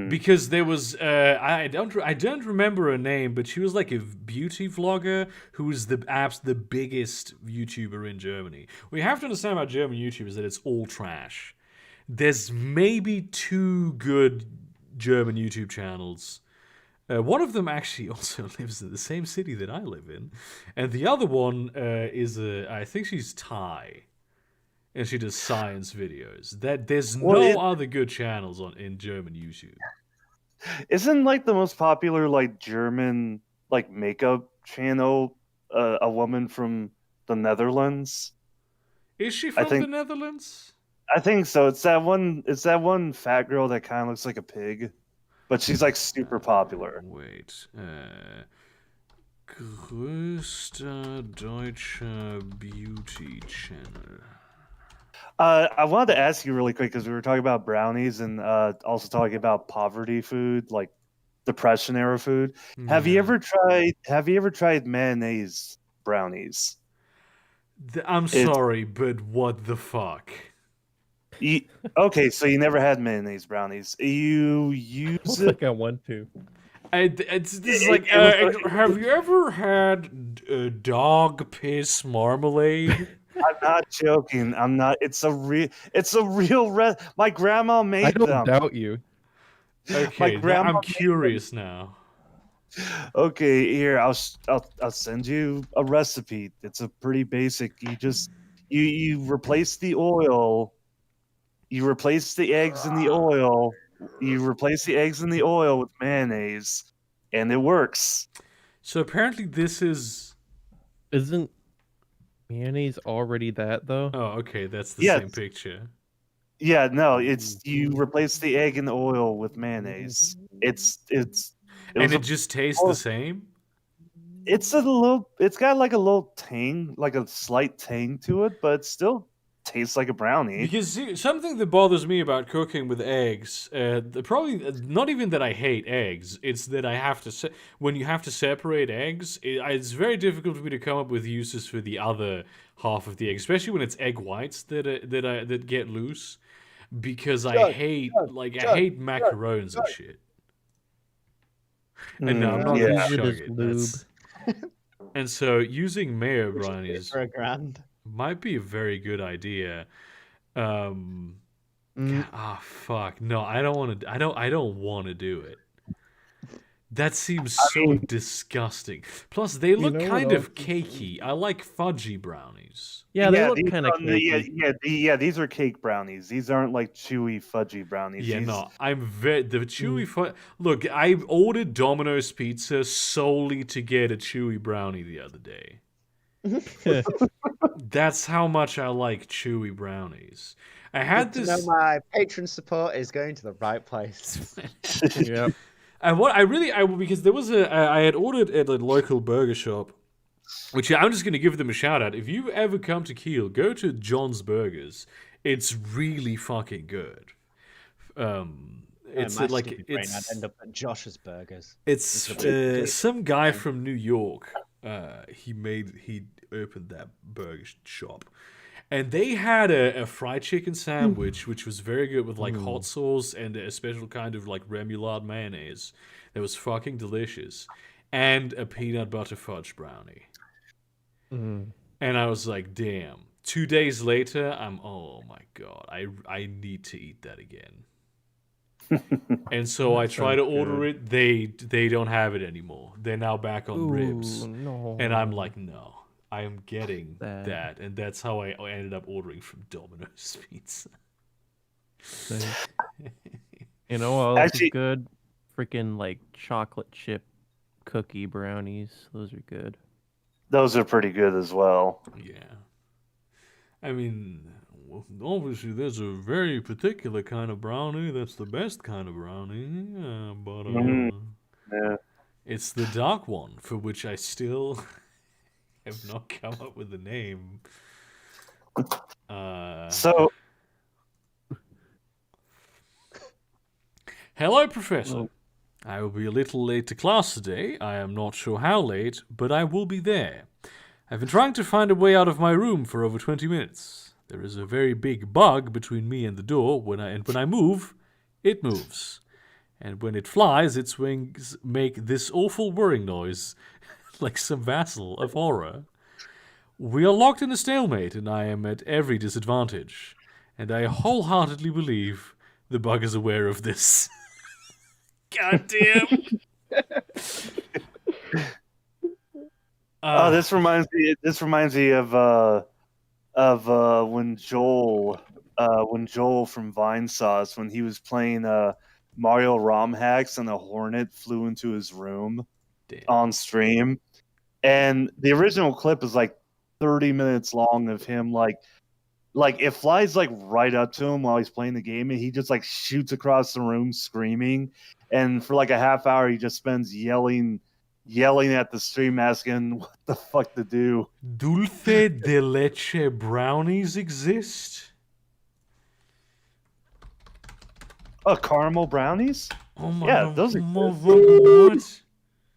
because there was I don't remember her name, but she was a beauty vlogger who was the biggest YouTuber in Germany. What you have to understand about German YouTubers that it's all trash. There's maybe 2 good German YouTube channels. One of them actually also lives in the same city that I live in, and the other one is I think she's Thai, and she does science videos. There's no other good channels in German YouTube. Isn't the most popular German makeup channel a woman from the Netherlands? Is she from the Netherlands? I think so. It's that one fat girl that kind of looks like a pig, but she's super popular. Wait. Größter deutscher Beauty Channel. I wanted to ask you really quick because we were talking about brownies and also talking about poverty food, Depression era food. Have you ever tried mayonnaise brownies. I'm It's- sorry, but what the fuck? Okay, so you never had mayonnaise brownies. You I use don't it. think I want to. This is It- like, it was have you ever had dog piss marmalade? I'm not joking. I'm not. It's a real My grandma I made don't them. doubt you. Okay, grandma I'm made them. curious now. Okay, here I'll send you a recipe. It's a pretty basic. You replace the oil. You replace the eggs in the oil. You replace the eggs in the oil with mayonnaise, and it works. So apparently this is. Isn't mayonnaise already that though? Oh, okay, that's the Yes. same picture. Yeah, no, it's you replace the egg in the oil with mayonnaise. And it just tastes the same? It's got like a little tang, like a slight tang to it, but it still tastes like a brownie. Because see, something that bothers me about cooking with eggs, probably not even that I hate eggs, it's that I have to when you have to separate eggs, it's very difficult for me to come up with uses for the other half of the egg, especially when it's egg whites that get loose, because I hate macarons and shit. And no, I'm not yeah. gonna Use it chug as it. lube. That's- And so using mayo brownies For $1,000. might be a very good idea. Mm, Fuck. No, I don't want to. I don't want to do it. That seems so disgusting. Plus, they look know what kind else of cakey. I like fudgy brownies. yeah, they look these kind of are the- cakey. these are cake brownies. These aren't like chewy fudgy brownies. Yeah, These- no, the chewy fudge. Look, I ordered Domino's pizza solely to get a chewy brownie the other day. That's how much I like chewy brownies. I had Good to this. know my patron support is going to the right place. Yeah. And what because there was I had ordered at a local burger shop, which I'm just gonna give them a shout out. If you ever come to Kiel, go to John's Burgers. It's really fucking good. It's my like stupid brain, I'd it's end up at Josh's Burgers. it's some guy from New York. He opened that burger shop. And they had a fried chicken sandwich, which was very good with like hot sauce and a special kind of like remoulade mayonnaise. That was fucking delicious. And a peanut butter fudge brownie. Mm. And I was like, damn. 2 days later, oh my god, I need to eat that again. And so I try to sounds order it. They don't have it anymore. They're now back on ribs. Ooh, no. And I'm like, no. I am getting Sad. that, and that's how I ended up ordering from Domino's Pizza. You know what else Actually- is good? Freaking like chocolate chip cookie brownies. Those are good. Those are pretty good as well. Yeah. I mean, obviously there's a very particular kind of brownie that's the best kind of brownie, but Yeah. it's the dark one, for which I still have not come up with a name. So Hello, Professor. I will be a little late to class today. I am not sure how late, but I will be there. I've been trying to find a way out of my room for over 20 minutes. There is a very big bug between me and the door. When I move, it moves. And when it flies, its wings make this awful whirring noise, like some vassal of horror. We are locked in a stalemate, and I am at every disadvantage. And I wholeheartedly believe the bug is aware of this. God damn. this reminds me of when Joel from Vine Sauce, when he was playing Mario ROM hacks and a hornet flew into his room on stream. And the original clip is like 30 minutes long of him like it flies like right up to him while he's playing the game, and he just like shoots across the room screaming. And for like a half hour, he just spends yelling at the stream, asking what the fuck to do. Dulce de leche brownies exist? Oh, caramel brownies? Oh my Yeah, god. those are What?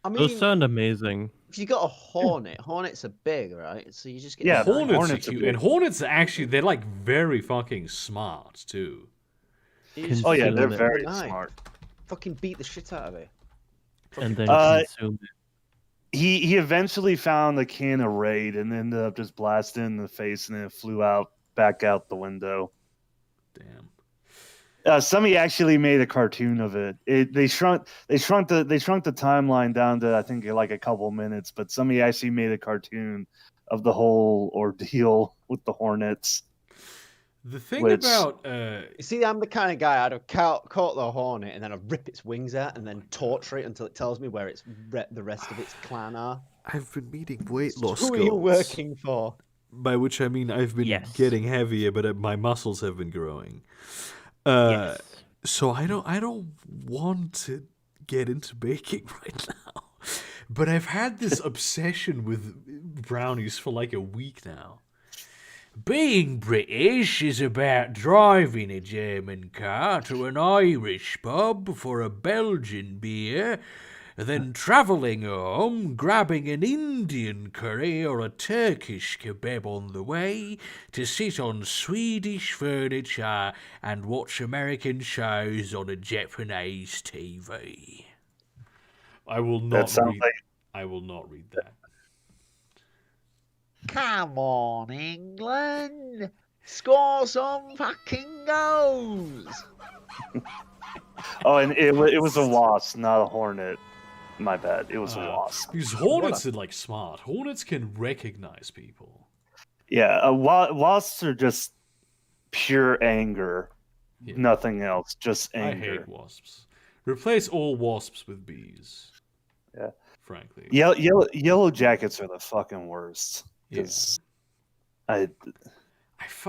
I mean, Those sound amazing. If you got a hornet, hornets are big, right? So you just get Yeah, the Hornets are hornets are cute, big. and hornets are actually they're like very fucking smart too. You just Oh yeah, they're Consume it. very Nice. smart. fucking beat the shit out of it. And then Uh, consume it. He eventually found a can of Raid and ended up just blasting it in the face, and then it flew back out the window. Damn. Somebody actually made a cartoon of it. They shrunk the timeline down to I think like a couple minutes, but somebody actually made a cartoon of the whole ordeal with the Hornets. The thing Which- about You see, I'm the kind of guy I'd have caught the hornet and then I'd rip its wings out and then torture it until it tells me where the rest of its clan are. I've been meeting weight loss Who are you working for? By which I mean I've been Yes. getting heavier, but my muscles have been growing. Yes. So I don't want to get into baking right now. But I've had this obsession with brownies for like a week now. Being British is about driving a German car to an Irish pub for a Belgian beer, then travelling home, grabbing an Indian curry or a Turkish kebab on the way, to sit on Swedish furniture and watch American shows on a Japanese TV. I will That not sounds read. like I will not read that. Come on, England! Score some fucking goals! and it was a wasp, not a hornet. My bad. It was a wasp. Because hornets are like smart. Hornets can recognize people. Yeah, wasps are just pure anger. Yeah. Nothing else. Just I anger. hate wasps. Replace all wasps with bees. Yeah. Frankly. Yellow jackets are the fucking worst. Yeah. 'Cause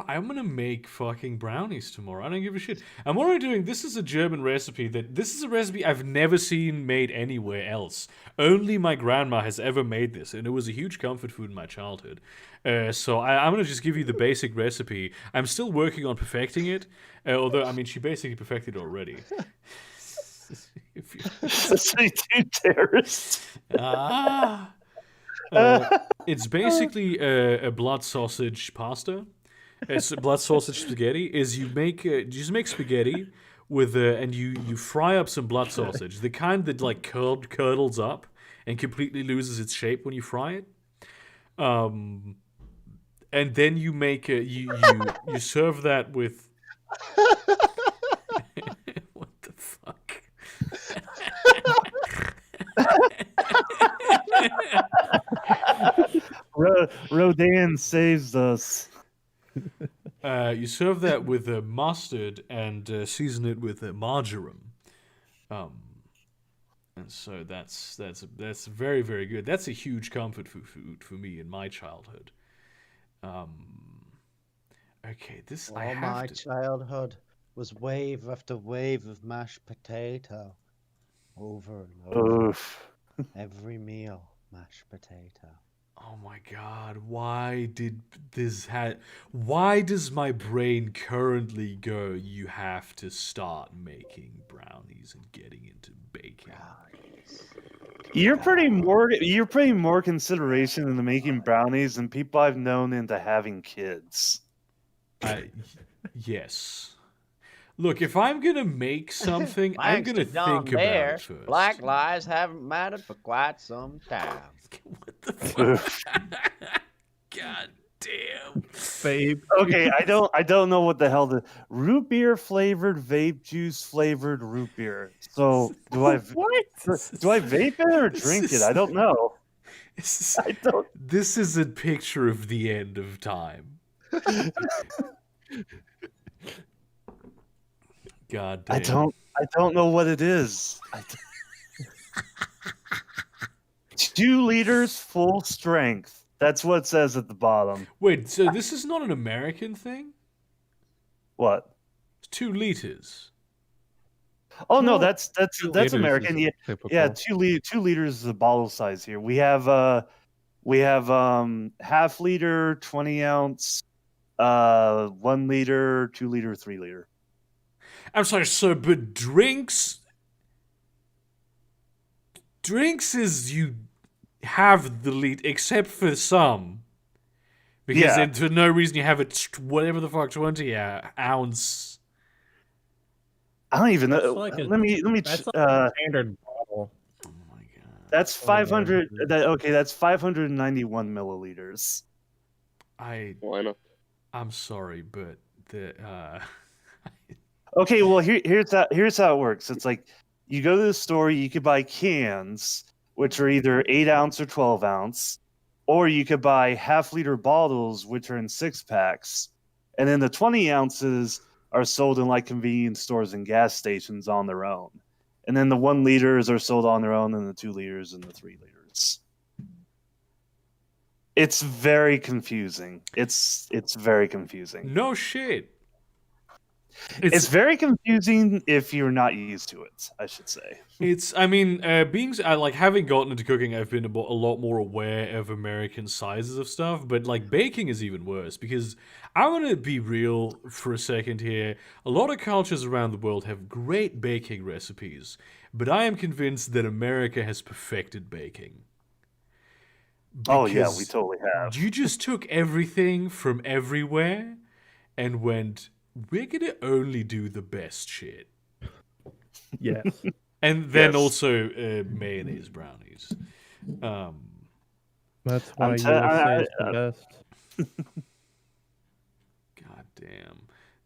I'm gonna make fucking brownies tomorrow. I don't give a shit. I'm already doing. This is a German recipe. This is a recipe I've never seen made anywhere else. Only my grandma has ever made this, and it was a huge comfort food in my childhood. So I'm gonna just give you the basic recipe. I'm still working on perfecting it. Although I mean, she basically perfected it already. If you- especially two terrorists. Ah. It's basically a blood sausage pasta. It's blood sausage spaghetti. Is you just make spaghetti with and you fry up some blood sausage, the kind that like curdles up and completely loses its shape when you fry it. And then you make you serve that with. What the fuck? Rodan saves us. You serve that with mustard and season it with marjoram. And so that's very, very good. That's a huge comfort food for me in my childhood. Okay, this I All have my to. childhood was wave after wave of mashed potato. Over and over. Oof. Every meal, mashed potato. Oh my god, why does my brain currently go, you have to start making brownies and getting into baking? You're pretty more consideration into making brownies than people I've known into having kids. Yes. Look, if I'm gonna make something, I'm Thanks gonna to John think about Mayer, it first. Black lives haven't mattered for quite some time. What the fuck? God damn. Babe. Okay, I don't know what the hell the root beer flavored vape juice flavored root beer. So do I vape it or drink it? I don't know. I don't. This is a picture of the end of time. God damn. I don't know what it is. 2 liters full strength. That's what it says at the bottom. Wait, so this is not an American thing? What? 2 liters. Oh no, No, that's liters American. is Yeah, typical. yeah. 2 liters is the bottle size here. We have half liter, 20 ounce, 1 liter, 2 liter, 3 liter. I'm sorry, so but drinks is you have the lead, except for some. Because Yeah. for no reason you have whatever the fuck 20 ounce. I don't even That's know. like a- let me That's like a standard bottle. Oh my god. that's 20 500 ounces. that's 591 milliliters. Why not? I'm sorry, but the Okay, well here's how it works. It's like you go to the store, you could buy cans, which are either 8 ounce or 12 ounce, or you could buy half-liter bottles, which are in 6 packs, and then the 20 ounces are sold in like convenience stores and gas stations on their own, and then the 1 liters are sold on their own, and the 2 liters and the 3 liters. It's very confusing. It's very confusing. no shit. It's very confusing if you're not used to it, I should say. I mean, like having gotten into cooking, I've been a lot more aware of American sizes of stuff, but like baking is even worse because I want to be real for a second here. A lot of cultures around the world have great baking recipes, but I am convinced that America has perfected baking. Oh yeah, we Because totally have. you just took everything from everywhere and went, we're gonna only do the best shit. Yes. And then Yes. also mayonnaise brownies. That's why I'm USA is the best. God damn.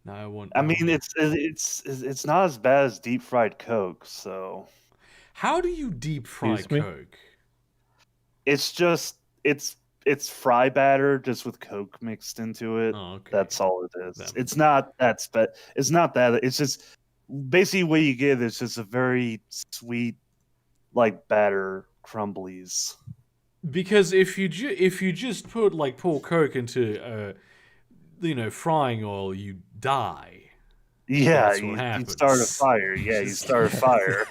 Now I want. I mean, it's not as bad as deep fried Coke, so How do you deep fry Excuse me? Coke? it's just it's fry batter just with Coke mixed into it. Oh, okay. That's all it is. That It's not that it's not that. It's just basically what you get is just a very sweet like batter crumblies. Because if you just put like pour Coke into frying oil, you die. Yeah, That's what you happens. start a fire. Yeah, you start a fire.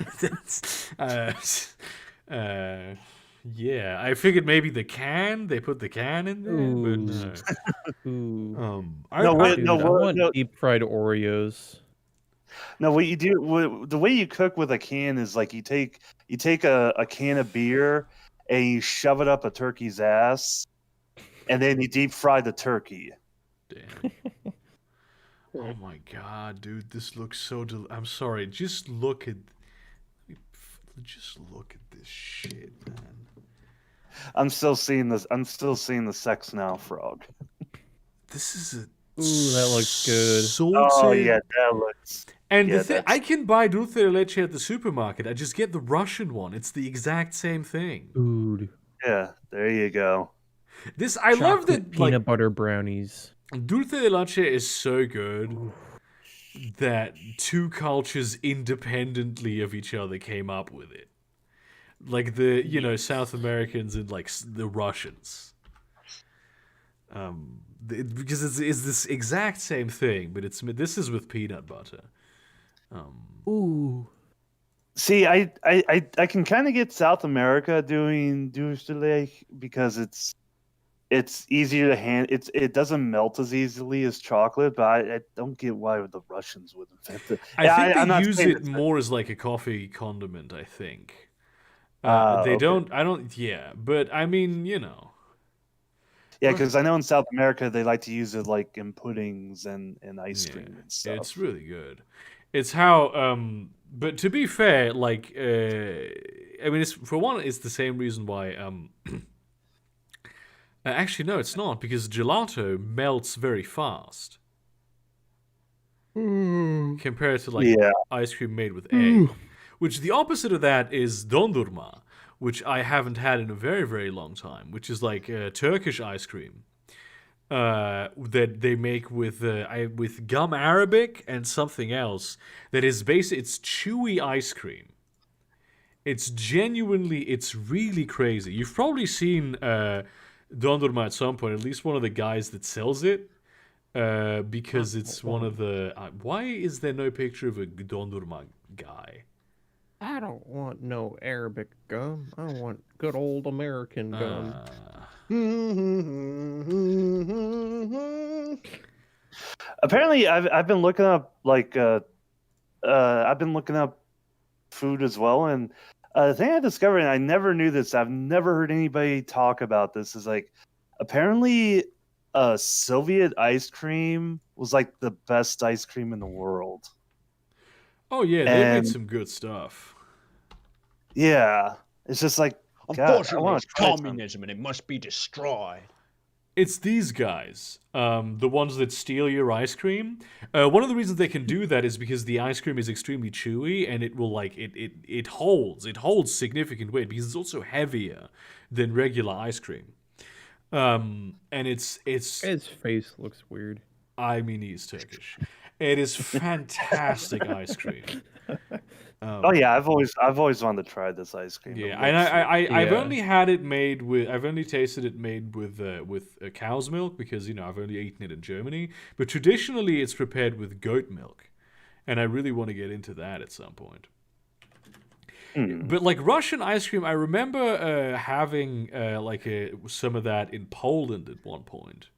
Yeah, I figured maybe they put the can in there, but no. Ooh. Wait, Dude, I want deep fried Oreos. No, what you do, the way you cook with a can is like you take a can of beer and you shove it up a turkey's ass, and then you deep fry the turkey. Damn. Oh my god, dude, this looks so I'm sorry, just look at this shit, man. I'm still seeing this. I'm still seeing the sex now, frog. This is a Ooh, that looks good. salted. Oh yeah, that looks. And yeah, the thing, that's- I can buy dulce de leche at the supermarket. I just get the Russian one. It's the exact same thing. Dude. Yeah, there you go. I love Chocolate that peanut butter brownies. dulce de leche is so good that two cultures independently of each other came up with it. Like the South Americans and like the Russians. Because it's this exact same thing, but this is with peanut butter. Ooh. See, I can kind of get South America doing dulce de leche because it's easier to hand. It doesn't melt as easily as chocolate, but I don't get why the Russians would invent it. I think I'm they not use saying it it's- more as like a coffee condiment. I think. They okay. don't. I don't. Yeah, but I mean, Yeah, because I know in South America they like to use it like in puddings and ice Yeah, cream and stuff. it's really good. It's how. But to be fair, like, I mean, it's for one, it's the same reason why. Actually, no, it's not because gelato melts very fast compared to like Yeah. ice cream made with egg. Which the opposite of that is dondurma, which I haven't had in a very, very long time, which is like Turkish ice cream that they make with gum arabic and something else that is it's chewy ice cream. It's really crazy. You've probably seen dondurma at some point, at least one of the guys that sells it, because it's one of the... why is there no picture of a dondurma guy? I don't want no Arabic gum. I want good old American gum. Apparently, I've been looking up like I've been looking up food as well, and The thing I discovered, and I never knew this, I've never heard anybody talk about this, is like apparently Soviet ice cream was like the best ice cream in the world. Oh yeah, they made And some good stuff. yeah, it's just like, God, I Unfortunately, want it's to try some. communism and it must be destroyed. It's these guys, the ones that steal your ice cream. One of the reasons they can do that is because the ice cream is extremely chewy and it will it holds significant weight because it's also heavier than regular ice cream. And it's His face looks weird. I mean he's Turkish. It is fantastic ice cream. Oh yeah, I've always wanted to try this ice cream. Yeah, and I've Yeah. only had it made with I've only tasted it made with cow's milk because I've only eaten it in Germany. But traditionally, it's prepared with goat milk, and I really want to get into that at some point. But like Russian ice cream, I remember having some of that in Poland at one point,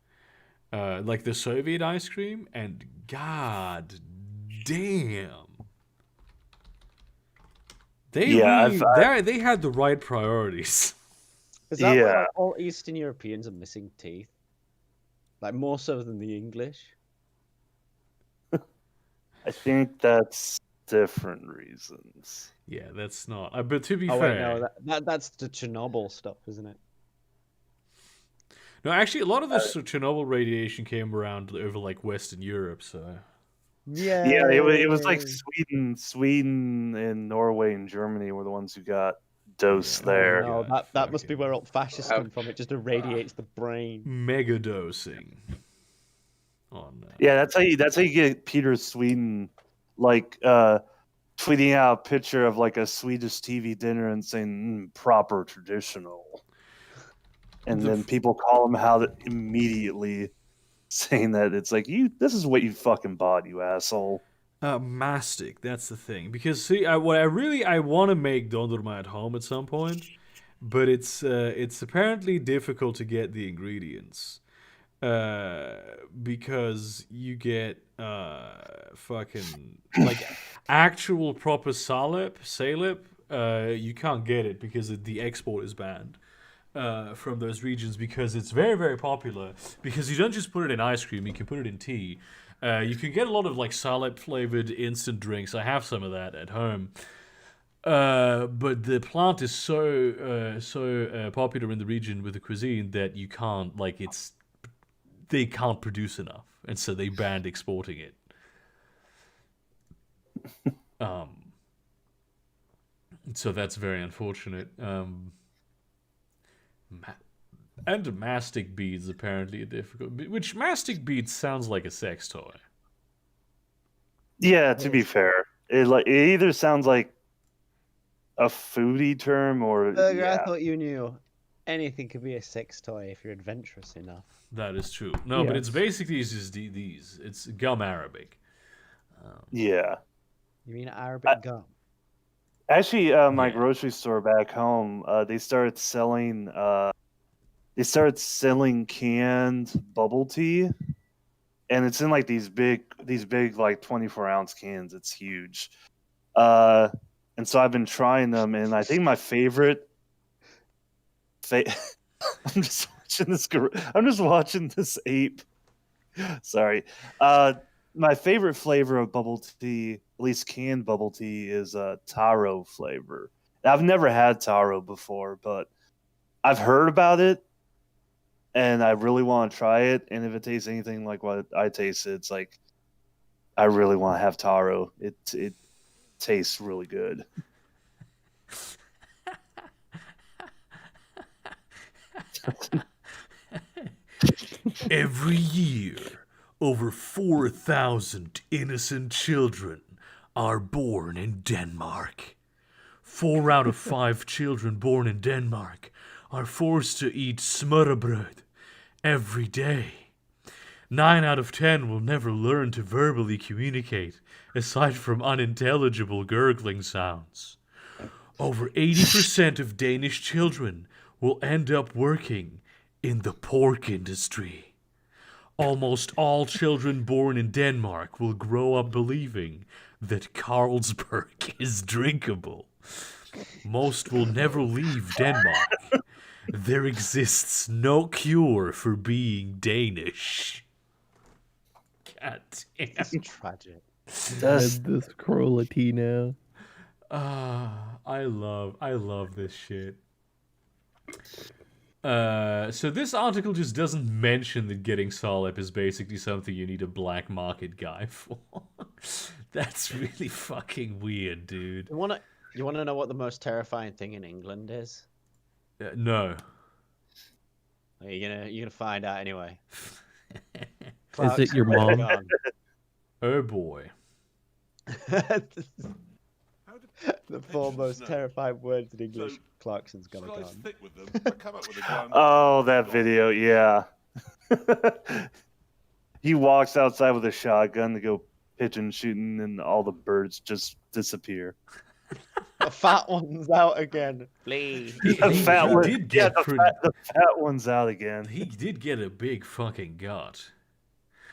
like the Soviet ice cream, and god damn. They Yeah, really, they had the right priorities. Is that why Yeah. like, all Eastern Europeans are missing teeth? Like more so than the English? I think that's different reasons. Yeah, that's not. But to be Oh fair, wait, no, that's the Chernobyl stuff, isn't it? no, actually, a lot of this Chernobyl radiation came around over like Western Europe. So Yeah. Yeah, it was like Sweden and Norway and Germany were the ones who got dosed Yeah. there. No, God, that must be fucking- where all fascists come from. It just irradiates the brain. mega dosing. On Yeah, that's how you get Peter Sweden like tweeting out a picture of like a Swedish TV dinner and saying proper traditional. And then people call him out immediately saying that it's like this is what you fucking bought, you asshole. mastic. That's the thing. Because see, I want to make dondurma at home at some point, but it's apparently difficult to get the ingredients. Because you get fucking like actual proper salep, you can't get it because the export is banned from those regions because it's very very popular. Because you don't just put it in ice cream, you can put it in tea. You can get a lot of like salep flavored instant drinks. I have some of that at home. But the plant is so popular in the region with the cuisine that you can't they can't produce enough, and so they banned exporting it. So that's very unfortunate. And mastic beads apparently are difficult. Which mastic beads sounds like a sex toy. Yeah, to be fair, it either sounds like a foodie term or Burger, I yeah. thought you knew anything could be a sex toy if you're adventurous enough. That is true. No, but it's Yes. basically just these. It's gum Arabic. Yeah. You mean Arabic gum? Actually, my Yeah. grocery store back home, they started selling canned bubble tea, and it's in like these big like 24-ounce cans. It's huge. And so I've been trying them, and I think my favorite. I'm just watching this ape. Sorry. My favorite flavor of bubble tea, at least canned bubble tea, is taro flavor. I've never had taro before, but I've heard about it, and I really want to try it. And if it tastes anything like what I tasted, it's like I really want to have taro. It tastes really good. Every year, over 4,000 innocent children are born in Denmark. 4 out of 5 children born in Denmark are forced to eat smørrebrød every day. 9 out of 10 will never learn to verbally communicate, aside from unintelligible gurgling sounds. Over 80% of Danish children will end up working in the pork industry. Almost all children born in Denmark will grow up believing that Carlsberg is drinkable. Most will never leave Denmark. There exists no cure for being Danish. God damn. It's tragic. That's And this cruelty now. I love this shit. So this article just doesn't mention that getting Solep is basically something you need a black market guy for. That's really fucking weird, dude. You wanna know what the most terrifying thing in England is? No. You're gonna find out anyway. Is it your mom? Gone. Oh boy. The four most terrifying words in English. Clarkson's gonna Should I gone. stick with them? I come up with a grand. oh, that video, yeah. He walks outside with a shotgun to go pigeon shooting, and all the birds just disappear. The fat one's out again. Please. The fat one, did get the fat one's out again. He did get a big fucking gut.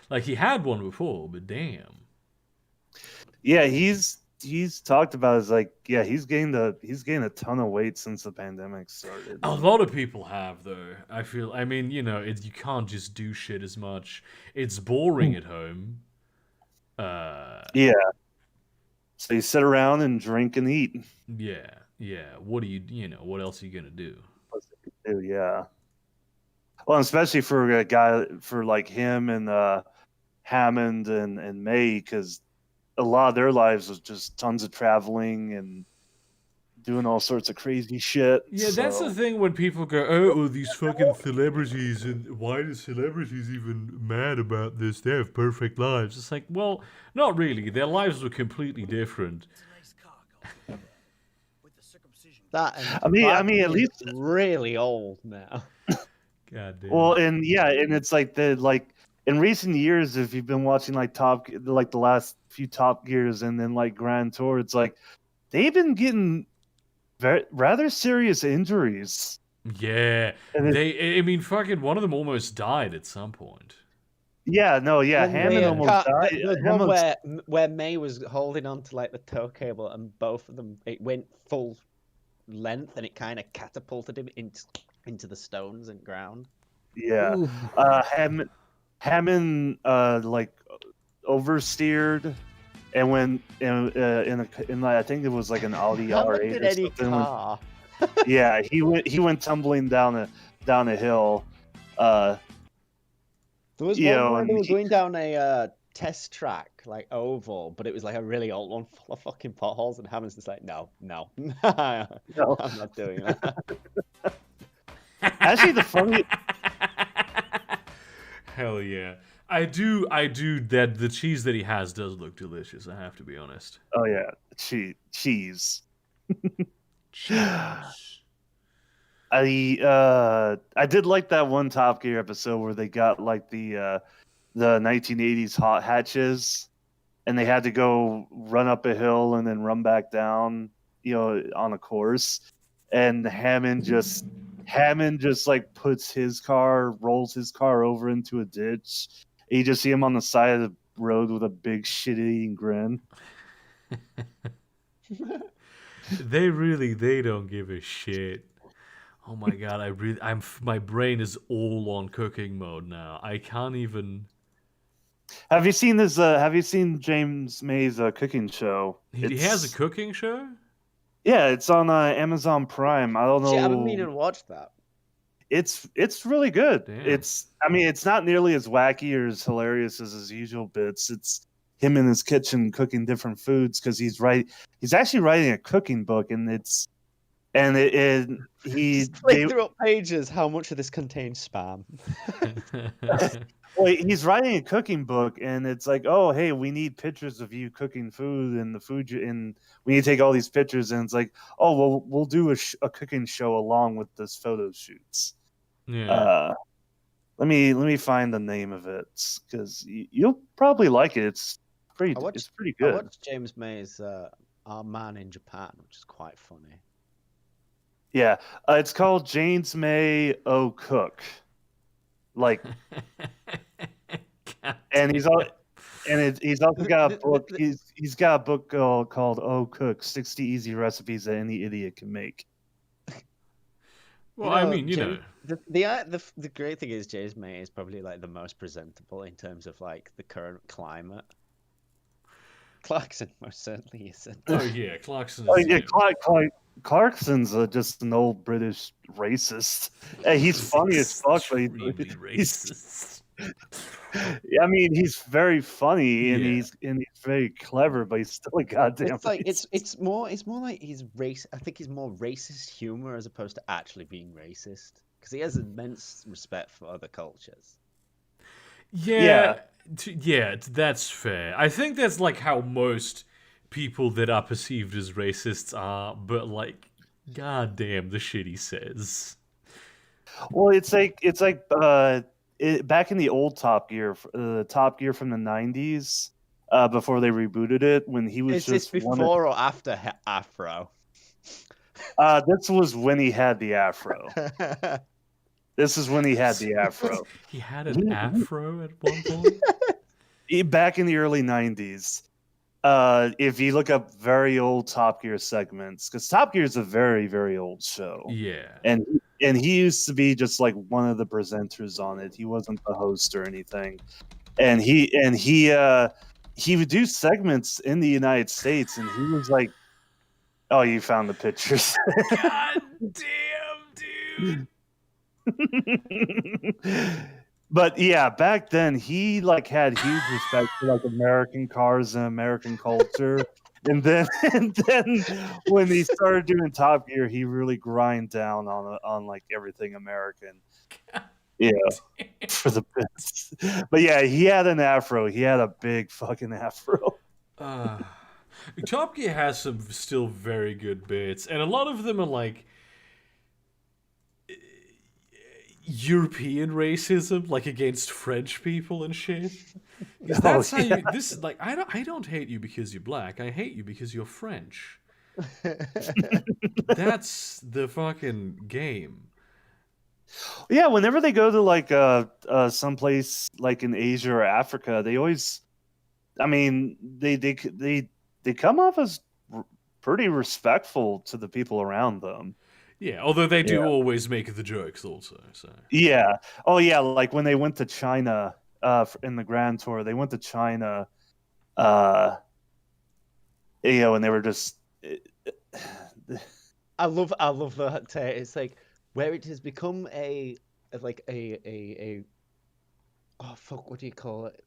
Like he had one before, but damn. Yeah, he's talked about is like, yeah, he's gained a ton of weight since the pandemic started. A lot of people have though. I mean, you can't just do shit as much. It's boring at home. Yeah. So you sit around and drink and eat. Yeah. What what else are you gonna do? Yeah. Well, especially for a guy for like him and Hammond and May, because a lot of their lives was just tons of traveling and doing all sorts of crazy shit. Yeah, that's the thing when people go, oh, these fucking celebrities, and why do celebrities even mad about this? They have perfect lives. It's like, well, not really. Their lives were completely different. It's a nice car, with the circumcision. That and I mean, Clarkson at least is really old now. God damn. well, and it's like in recent years, if you've been watching like the last few Top Gears and then like Grand Tour, it's like they've been getting rather serious injuries. Yeah. And I mean, fucking one of them almost died at some point. Yeah, no, yeah, When Hammond they, almost died. There's one Hammond's- where May was holding on to like the tow cable, and both of them it went full length, and it kind of catapulted him into the stones and ground. Yeah, Ooh. Hammond like oversteered and went in I think it was like an Audi How R8 did or any something. car? Yeah, he went tumbling down a hill. There was you one know, where and they were he- going down a test track, like oval, but it was like a really old one full of fucking potholes, and Hammond's just like, no, I'm not doing that. Actually, the funny Hell yeah. I do that the cheese that he has does look delicious, I have to be honest. oh yeah, cheese. Cheese. I did like that one Top Gear episode where they got like the 1980s hot hatches, and they had to go run up a hill and then run back down, on a course. And Hammond just like rolls his car over into a ditch. And you just see him on the side of the road with a big shit-eating grin. They don't give a shit. Oh my god, my brain is all on cooking mode now. I can't even. Have you seen this? Have you seen James May's cooking show? He has a cooking show? Yeah, it's on Amazon Prime. I don't know. Shit, I haven't even watched that. It's really good. Damn. It's not nearly as wacky or as hilarious as his usual bits. It's him in his kitchen cooking different foods because he's actually writing a cooking book, and Just click through pages. How much of this contains spam? well, he's writing a cooking book, and it's like, oh, hey, we need pictures of you cooking food and the food and we need to take all these pictures, and it's like, oh, well, we'll do a cooking show along with this photo shoots. Yeah. Let me find the name of it because you'll probably like it. It's pretty I good. watched James May's Our Man in Japan, which is quite funny. Yeah, it's called James May O Cook. Like, and he's also got a book. he's got a book called "Oh Cook: 60 Easy Recipes That Any Idiot Can Make." Well, I mean, James, the great thing is James May is probably like the most presentable in terms of like the current climate. Clarkson most certainly isn't. Oh yeah, Clarkson Oh is. yeah, Clarkson's just an old British racist. He's funny as fuck, but Extremely he's racist. I mean, he's very funny and Yeah. he's very clever, but he's still a goddamn. It's like racist. it's more like he's race. I think he's more racist humor as opposed to actually being racist because he has immense respect for other cultures. Yeah, that's fair. I think that's like how most people that are perceived as racists are, but like, goddamn, the shit he says. Well, it's like back in the old Top Gear, Top Gear from the '90s, before they rebooted it, when he was Is this just one of, before or after Afro? this was when he had the afro. This is when he had the afro. He had an afro at one point. Back in the early '90s. If you look up very old Top Gear segments, because Top Gear is a very, very old show. Yeah. And he used to be just like one of the presenters on it. He wasn't the host or anything. And he would do segments in the United States, and he was like, "Oh, you found the pictures." God damn, dude. But yeah, back then he like had huge respect for like American cars and American culture. And then when he started doing Top Gear, he really grind down on like everything American. Yeah, for the best. But yeah, he had an afro. He had a big fucking afro. Top Gear has some still very good bits, and a lot of them are like European racism, like against French people and shit. Because that's how you. This is like I don't hate you because you're black. I hate you because you're French. That's the fucking game. Yeah, whenever they go to like someplace like in Asia or Africa, they always, I mean, they come off as pretty respectful to the people around them. Yeah, although they do always make the jokes also. So yeah, oh yeah, like when they went to China in the Grand Tour, they went to China, and they were just. I love that. It's like where it has become a oh fuck, what do you call it?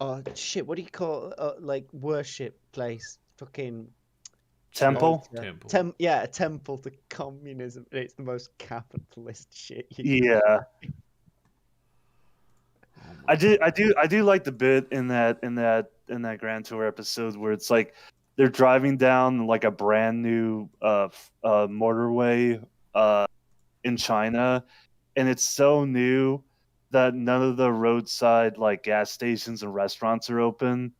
Oh shit, what do you call it? Like worship place? Fucking Temple. Temple. Yeah, a temple to communism. It's the most capitalist shit. Yeah. I do like the bit in that Grand Tour episode where it's like they're driving down like a brand new motorway in China, and it's so new that none of the roadside like gas stations and restaurants are open,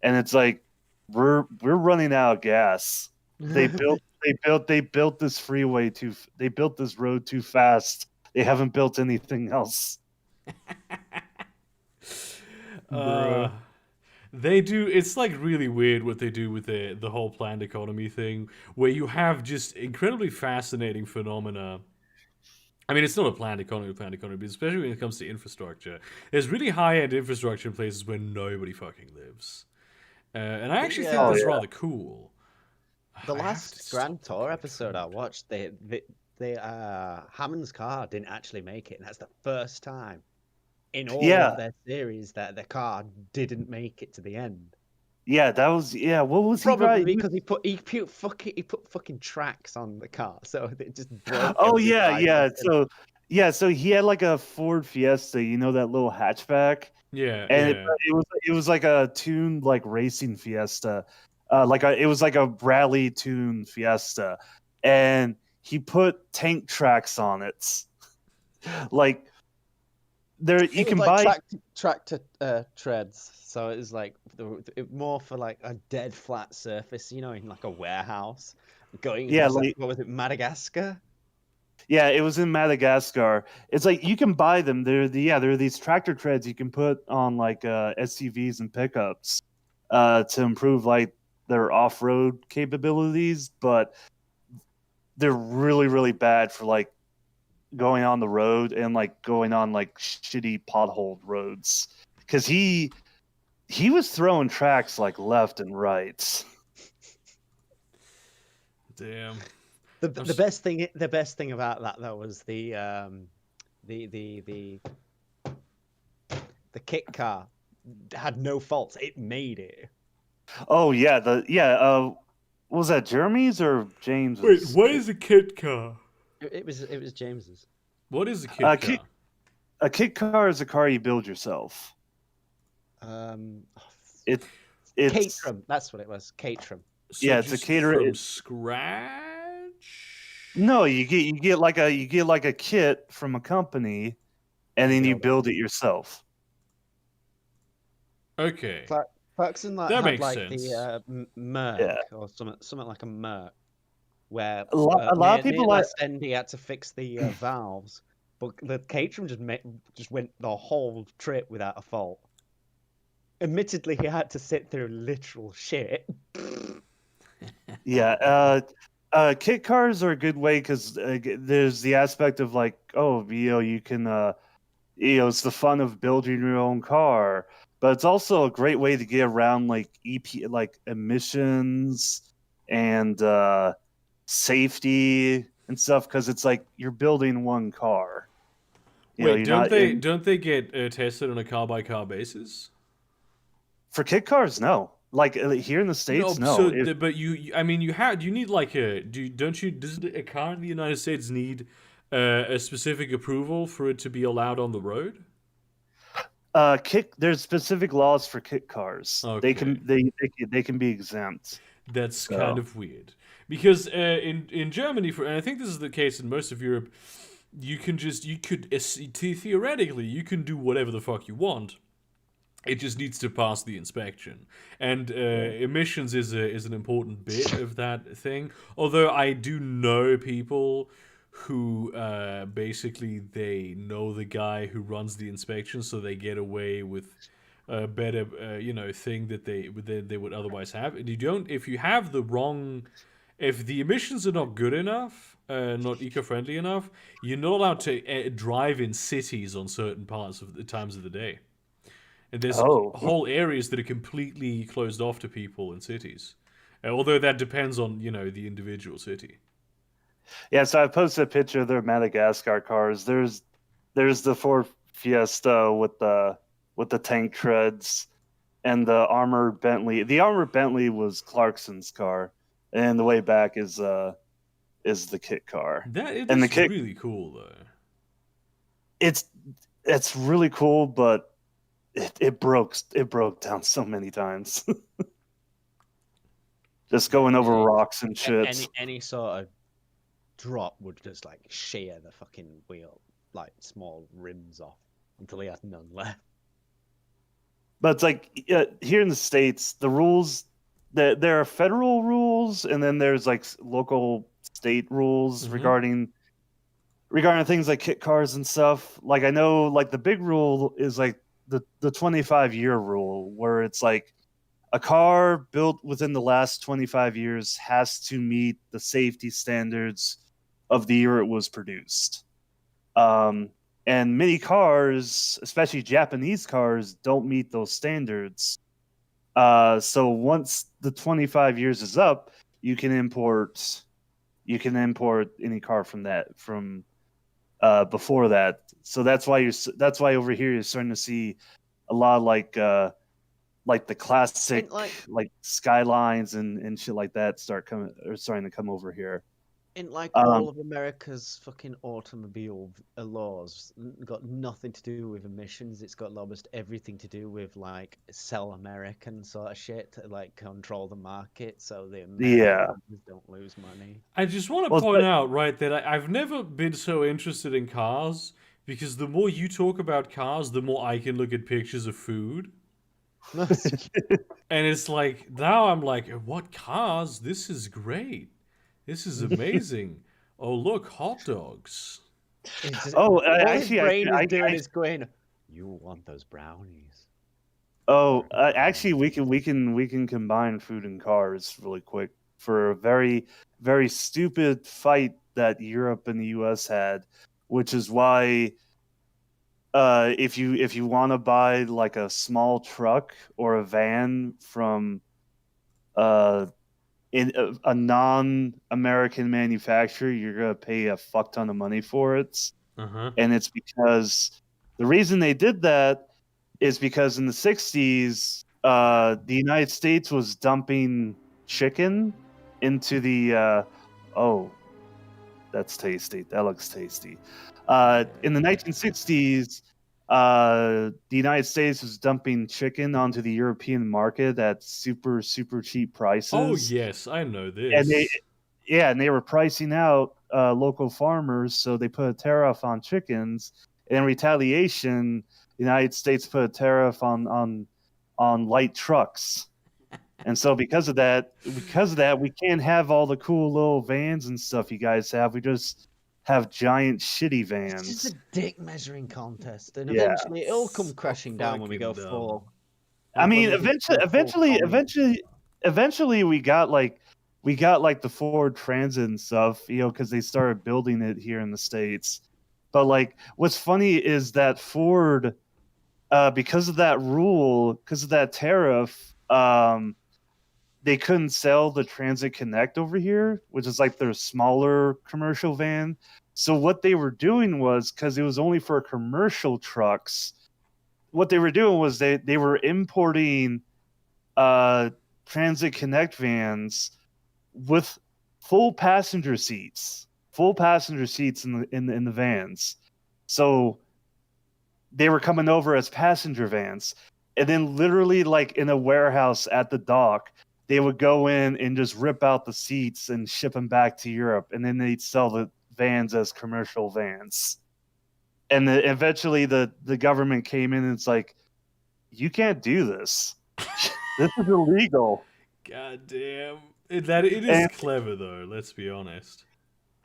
and it's like we're running out of gas. They built this freeway they built this road too fast. They haven't built anything else. They do. It's like really weird what they do with the whole planned economy thing, where you have just incredibly fascinating phenomena. I mean, it's not a planned economy, but especially when it comes to infrastructure, there's really high-end infrastructure in places where nobody fucking lives, and I actually think that's rather cool. The last Grand Tour episode I watched, they Hammond's car didn't actually make it, and that's the first time in all of their series that their car didn't make it to the end. Yeah, that was What was probably he because he put fucking tracks on the car, so it just broke. Oh yeah. So he had like a Ford Fiesta, that little hatchback. Yeah, and it was like a tuned like racing Fiesta, it was like a rally tuned Fiesta, and he put tank tracks on it, like. There you can buy tractor treads, so it was like more for like a dead flat surface, in like a warehouse. Going, like what was it, Madagascar? Yeah, it was in Madagascar. It's like you can buy them. There are these tractor treads you can put on like SUVs and pickups to improve like their off-road capabilities, but they're really really bad for like going on the road and like going on like shitty potholed roads because he was throwing tracks like left and right. Damn. The best thing about that though was the kit car had no faults. It made it. Oh yeah, what was that Jeremy's or James? Wait, what is a kit car? It was James's. What is a kit car? A kit car is a car you build yourself. It's Caterham. That's what it was. Caterham. So yeah, it's a caterer from scratch. No, you get like a kit from a company, and then you build it yourself. Okay. Clarkson That had makes like sense. the Merc or something like a Merc, where A lot of people near West End he had to fix the valves, but the Caterham just went the whole trip without a fault. Admittedly, he had to sit through literal shit. Yeah, kit cars are a good way because there's the aspect of like, oh, you can, it's the fun of building your own car, but it's also a great way to get around like like emissions and safety and stuff because it's like you're building one car. Wait, don't they get tested on a car by car basis? For kit cars, no. Like here in the States, no. So, but I mean, you need like does a car in the United States need a specific approval for it to be allowed on the road? There's specific laws for kit cars. Okay. They can be exempt. That's kind of weird because in Germany, and I think this is the case in most of Europe, theoretically you can do whatever the fuck you want. It just needs to pass the inspection, and emissions is an important bit of that thing. Although I do know people who basically they know the guy who runs the inspection, so they get away with a better thing that they would otherwise have. And if you have the wrong, if the emissions are not good enough, not eco-friendly enough, you're not allowed to drive in cities on certain parts of the times of the day. And there's whole areas that are completely closed off to people in cities. Although that depends on, the individual city. Yeah, so I posted a picture of their Madagascar cars. There's the Ford Fiesta with the tank treads and the armored Bentley. The armored Bentley was Clarkson's car, and the way back is the kit car. It's really cool though. It's really cool, but it broke down so many times. Just going over rocks and shit. Any sort of drop would just like shear the fucking wheel, like small rims off until he had none left. But it's like here in the States, the rules there are federal rules, and then there's like local state rules regarding things like kit cars and stuff. Like I know, like the big rule is like the 25-year rule, where it's like a car built within the last 25 years has to meet the safety standards of the year it was produced. And many cars, especially Japanese cars, don't meet those standards. So once the 25 years is up, you can import any car from before that. So that's why over here you're starting to see a lot of like the classic like Skylines and shit like that starting to come over here. In like all of America's fucking automobile laws got nothing to do with emissions. It's got almost everything to do with like sell American sort of shit to like control the market so the Americans don't lose money. I just want to point out, right, that I've never been so interested in cars because the more you talk about cars, the more I can look at pictures of food. And it's like, now I'm like, what cars? This is great. This is amazing. Oh, look, hot dogs. It's just, Oh, all his actually, brain is doing is going, "You want those brownies?" actually, we can combine food and cars really quick for a very very stupid fight that Europe and the U.S. had, which is why if you want to buy like a small truck or a van from uh in a non-American manufacturer, you're gonna pay a fuck ton of money for it, Uh huh. and it's because the reason they did that is because in the 60s, the United States was dumping chicken into the. Oh, that's tasty. That looks tasty. In the 1960s, the United States was dumping chicken onto the European market at super, super cheap Oh prices. yes, I know And this. and they were pricing out local farmers, so they put a tariff on chickens. And in retaliation, the United States put a tariff on light trucks. And so because of that, we can't have all the cool little vans and stuff you guys have. We just have giant shitty It's just vans. a dick measuring contest, and Yeah. eventually it'll come So crashing down when we go fucking dumb. full. I mean, when we go full communist. eventually, we got like the Ford Transit and stuff, because they started building it here in the States. But like, what's funny is that Ford, because of that rule, because of that tariff, they couldn't sell the Transit Connect over here, which is like their smaller commercial van. So what they were doing was, because it was only for commercial trucks, what they were doing was they were importing Transit Connect vans with full passenger seats in the vans. So they were coming over as passenger vans, and then literally like in a warehouse at the dock, they would go in and just rip out the seats and ship them back to Europe, and then they'd sell the vans as commercial vans. And eventually the government came in and it's like, you can't do this. This is illegal. God damn. It is And clever though. Let's be honest.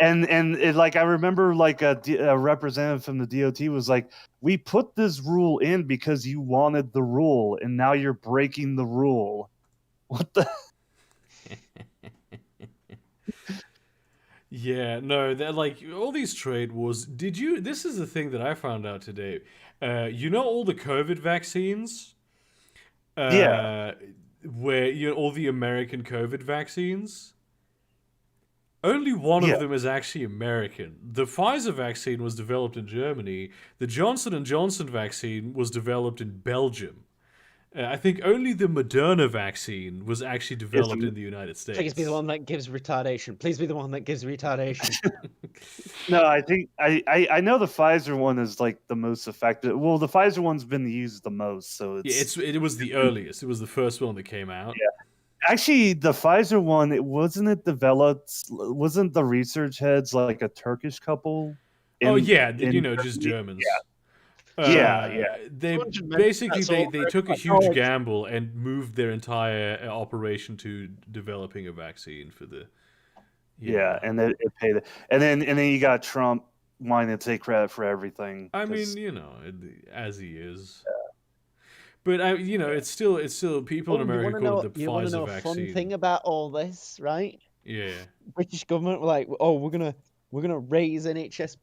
like I remember like a representative from the DOT was like, we put this rule in because you wanted the rule, and now you're breaking the rule. What the? Yeah, no, they're like all these trade wars. Did you? This is the thing that I found out today. You know all the COVID vaccines, Yeah. where all the American COVID vaccines. Only one Yeah. of them is actually American. The Pfizer vaccine was developed in Germany. The Johnson and Johnson vaccine was developed in Belgium. I think only the Moderna vaccine was actually developed in the United States. Please be the one that gives retardation. Please be the one that gives retardation. No, I think I know the Pfizer one is like the most effective. Well, the Pfizer one's been used the most, so it's Yeah, it was the earliest. It was the first one that came out. Yeah. Actually, the Pfizer one, it developed? Wasn't the research heads like a Turkish couple? Oh yeah, in just Turkey? Germans. Yeah. They 200 men, basically that's they, all they very took a much huge knowledge. gamble and moved their entire operation to developing a vaccine for the. Yeah, and it paid it. And then you got Trump wanting to take credit for everything. I 'cause- mean, as he is. But it's still people in America call it the you want to Pfizer know a vaccine. fun thing about all this, right? Yeah. British government were like, oh, we're gonna raise NHS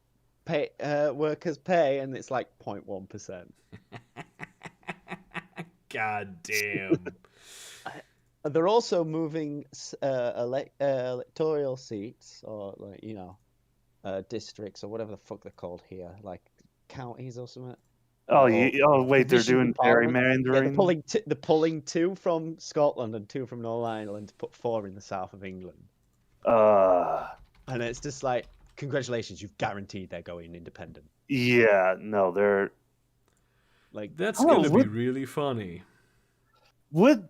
workers' pay, and it's like 0.1%. God damn. They're also moving electoral seats, or districts, or whatever the fuck they're called here, like counties or something. wait, they're Divisions doing of Parliament. Yeah, gerrymandering? they're pulling 2 from Scotland and 2 from Northern Ireland to put 4 in the south of England. And it's just like, congratulations, you've guaranteed they're going independent. Yeah, no, they're Like that's I don't gonna know, be would- really funny. would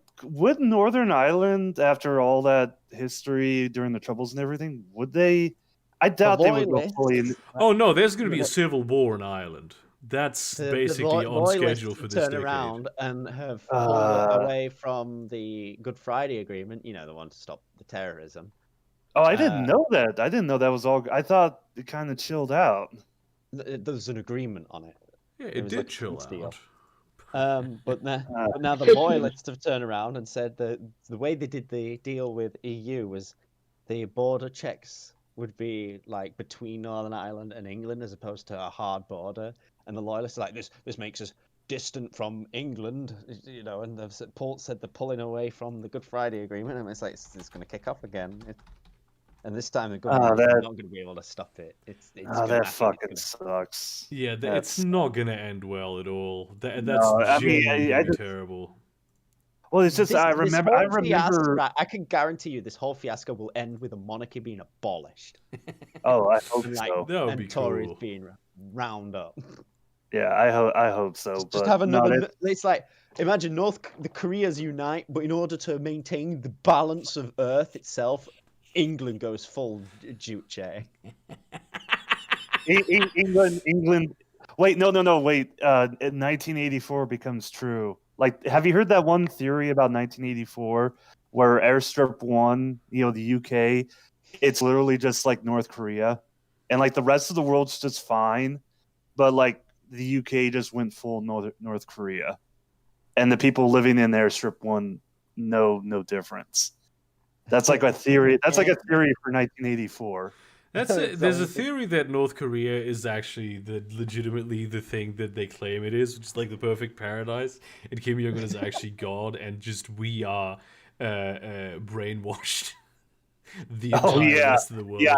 Northern Ireland, after all that history during the Troubles and everything, would they? I doubt they would go loyalists- fully in. Oh no, there's gonna be a civil war in Ireland. That's The basically on loyalists schedule for have this turned decade. around and have pulled away from the Good Friday Agreement, the one to stop the terrorism. Oh, I didn't know that. I didn't know that was all. I thought it kind of chilled out. There's an agreement on it. Yeah, It it was did like a chill peace deal. out. But now the loyalists have turned around and said that the way they did the deal with EU was the border checks would be like between Northern Ireland and England as opposed to a hard border. And the loyalists are like, this makes us distant from England, you know. And Paul said they're pulling away from the Good Friday Agreement, and it's like it's going to kick off again. And this time the government is not going to be able to stop it. It's that fucking sucks. Yeah, it's That's not gonna end well at all. That's No, I mean, genuinely I gonna be just- terrible. well, it's just I This remember. whole I remember. Fiasco, right, I can guarantee you this whole fiasco will end with a monarchy being abolished. Oh, I hope And, like, so. That would and be Tories cool. being round up. Yeah, I hope so. Just but have no, another. that- It's like imagine the Koreas unite, but in order to maintain the balance of Earth itself, England goes full Juche. England. Wait, no. Wait. 1984 becomes true. Like, have you heard that one theory about 1984 where Airstrip 1, the UK, it's literally just like North Korea, and like the rest of the world's just fine, but like the UK just went full North Korea, and the people living in Airstrip 1 no difference. That's like a theory. That's like a theory for 1984. There's a theory that North Korea is actually legitimately the thing that they claim it is, which is like the perfect paradise, and Kim Jong Un is actually God, and just we are brainwashed. The entire rest of the world. Yeah,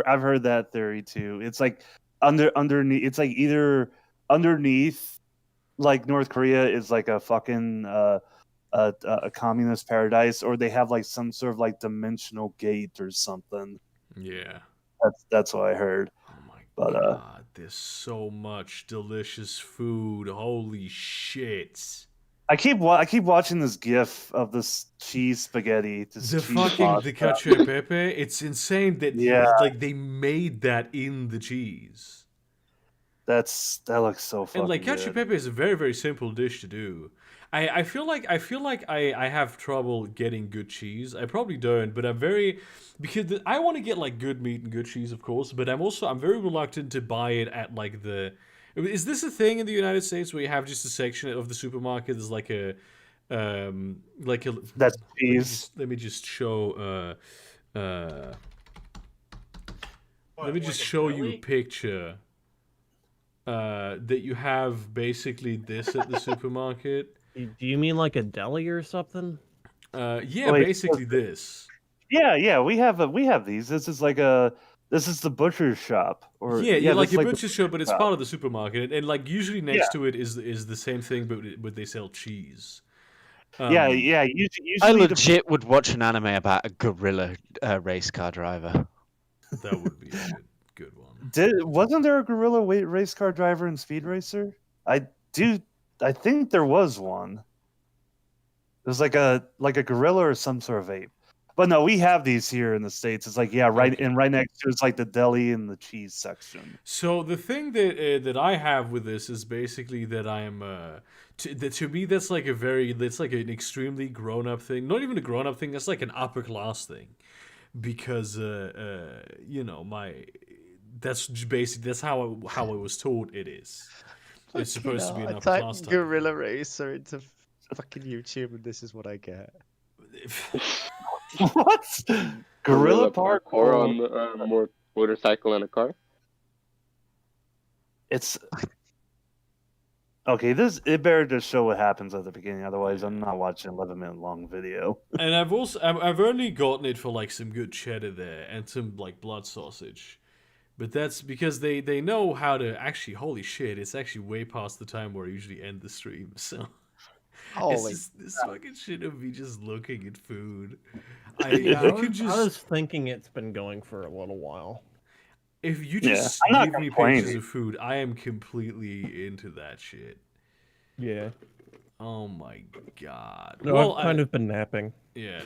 I've heard that theory too. It's like underneath. It's like either underneath, like North Korea is like a fucking a communist paradise, or they have like some sort of like dimensional gate or something. Yeah. That's what I heard. Oh my But god, there's so much delicious food. Holy shit. I keep watching this GIF of this cheese spaghetti. The cacio e pepe. It's insane that like they made that in the cheese. That looks so fucking And like cacio e good. pepe is a very very simple dish to do. I feel like I have trouble getting good cheese. I probably don't, but because I want to get like good meat and good cheese, of course. But I'm very reluctant to buy it at like the. Is this a thing in the United States where you have just a section of the supermarket that's like a that's cheese. Let me just show let me just show you a picture that you have basically this at the supermarket. Do you mean like a deli or something? Yeah, Wait, basically this. Yeah, we have these. This is the butcher's shop, or Yeah, like this a is butcher shop, but it's shop. part of the supermarket, and like usually next to it is the same thing, but they sell cheese. Yeah. Usually I legit would watch an anime about a gorilla race car driver. That would be a good one. Wasn't there a gorilla race car driver in Speed Racer? I think there was one. It was like a gorilla or some sort of ape. But no, we have these here in the States. It's like right next to it's like the deli and the cheese section. So the thing that I have with this is basically that I am to me that's like an extremely grown up thing. Not even a grown up thing. That's like an upper class thing, because that's basically how I was taught it is. It's supposed to be an upper class type. Gorilla racer into fucking YouTube, and this is what I get. What? Gorilla parkour on a motorcycle and a car. It's okay. It better just show what happens at the beginning. Otherwise, I'm not watching 11-minute long video. And I've only gotten it for like some good cheddar there and some like blood sausage, but that's because they know how to actually. Holy shit! It's actually way past the time where I usually end the stream. So this fucking shit of me just looking at food. I was thinking it's been going for a little while. If you just I'm not give me complaining. pictures of food, I am completely into that shit. Yeah. Oh my god. No, well, I've kind of been napping. Yeah.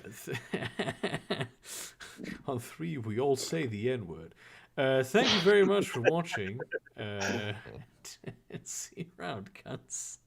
On 3, we all say the N-word. Thank you very much for watching. See you around, cunts.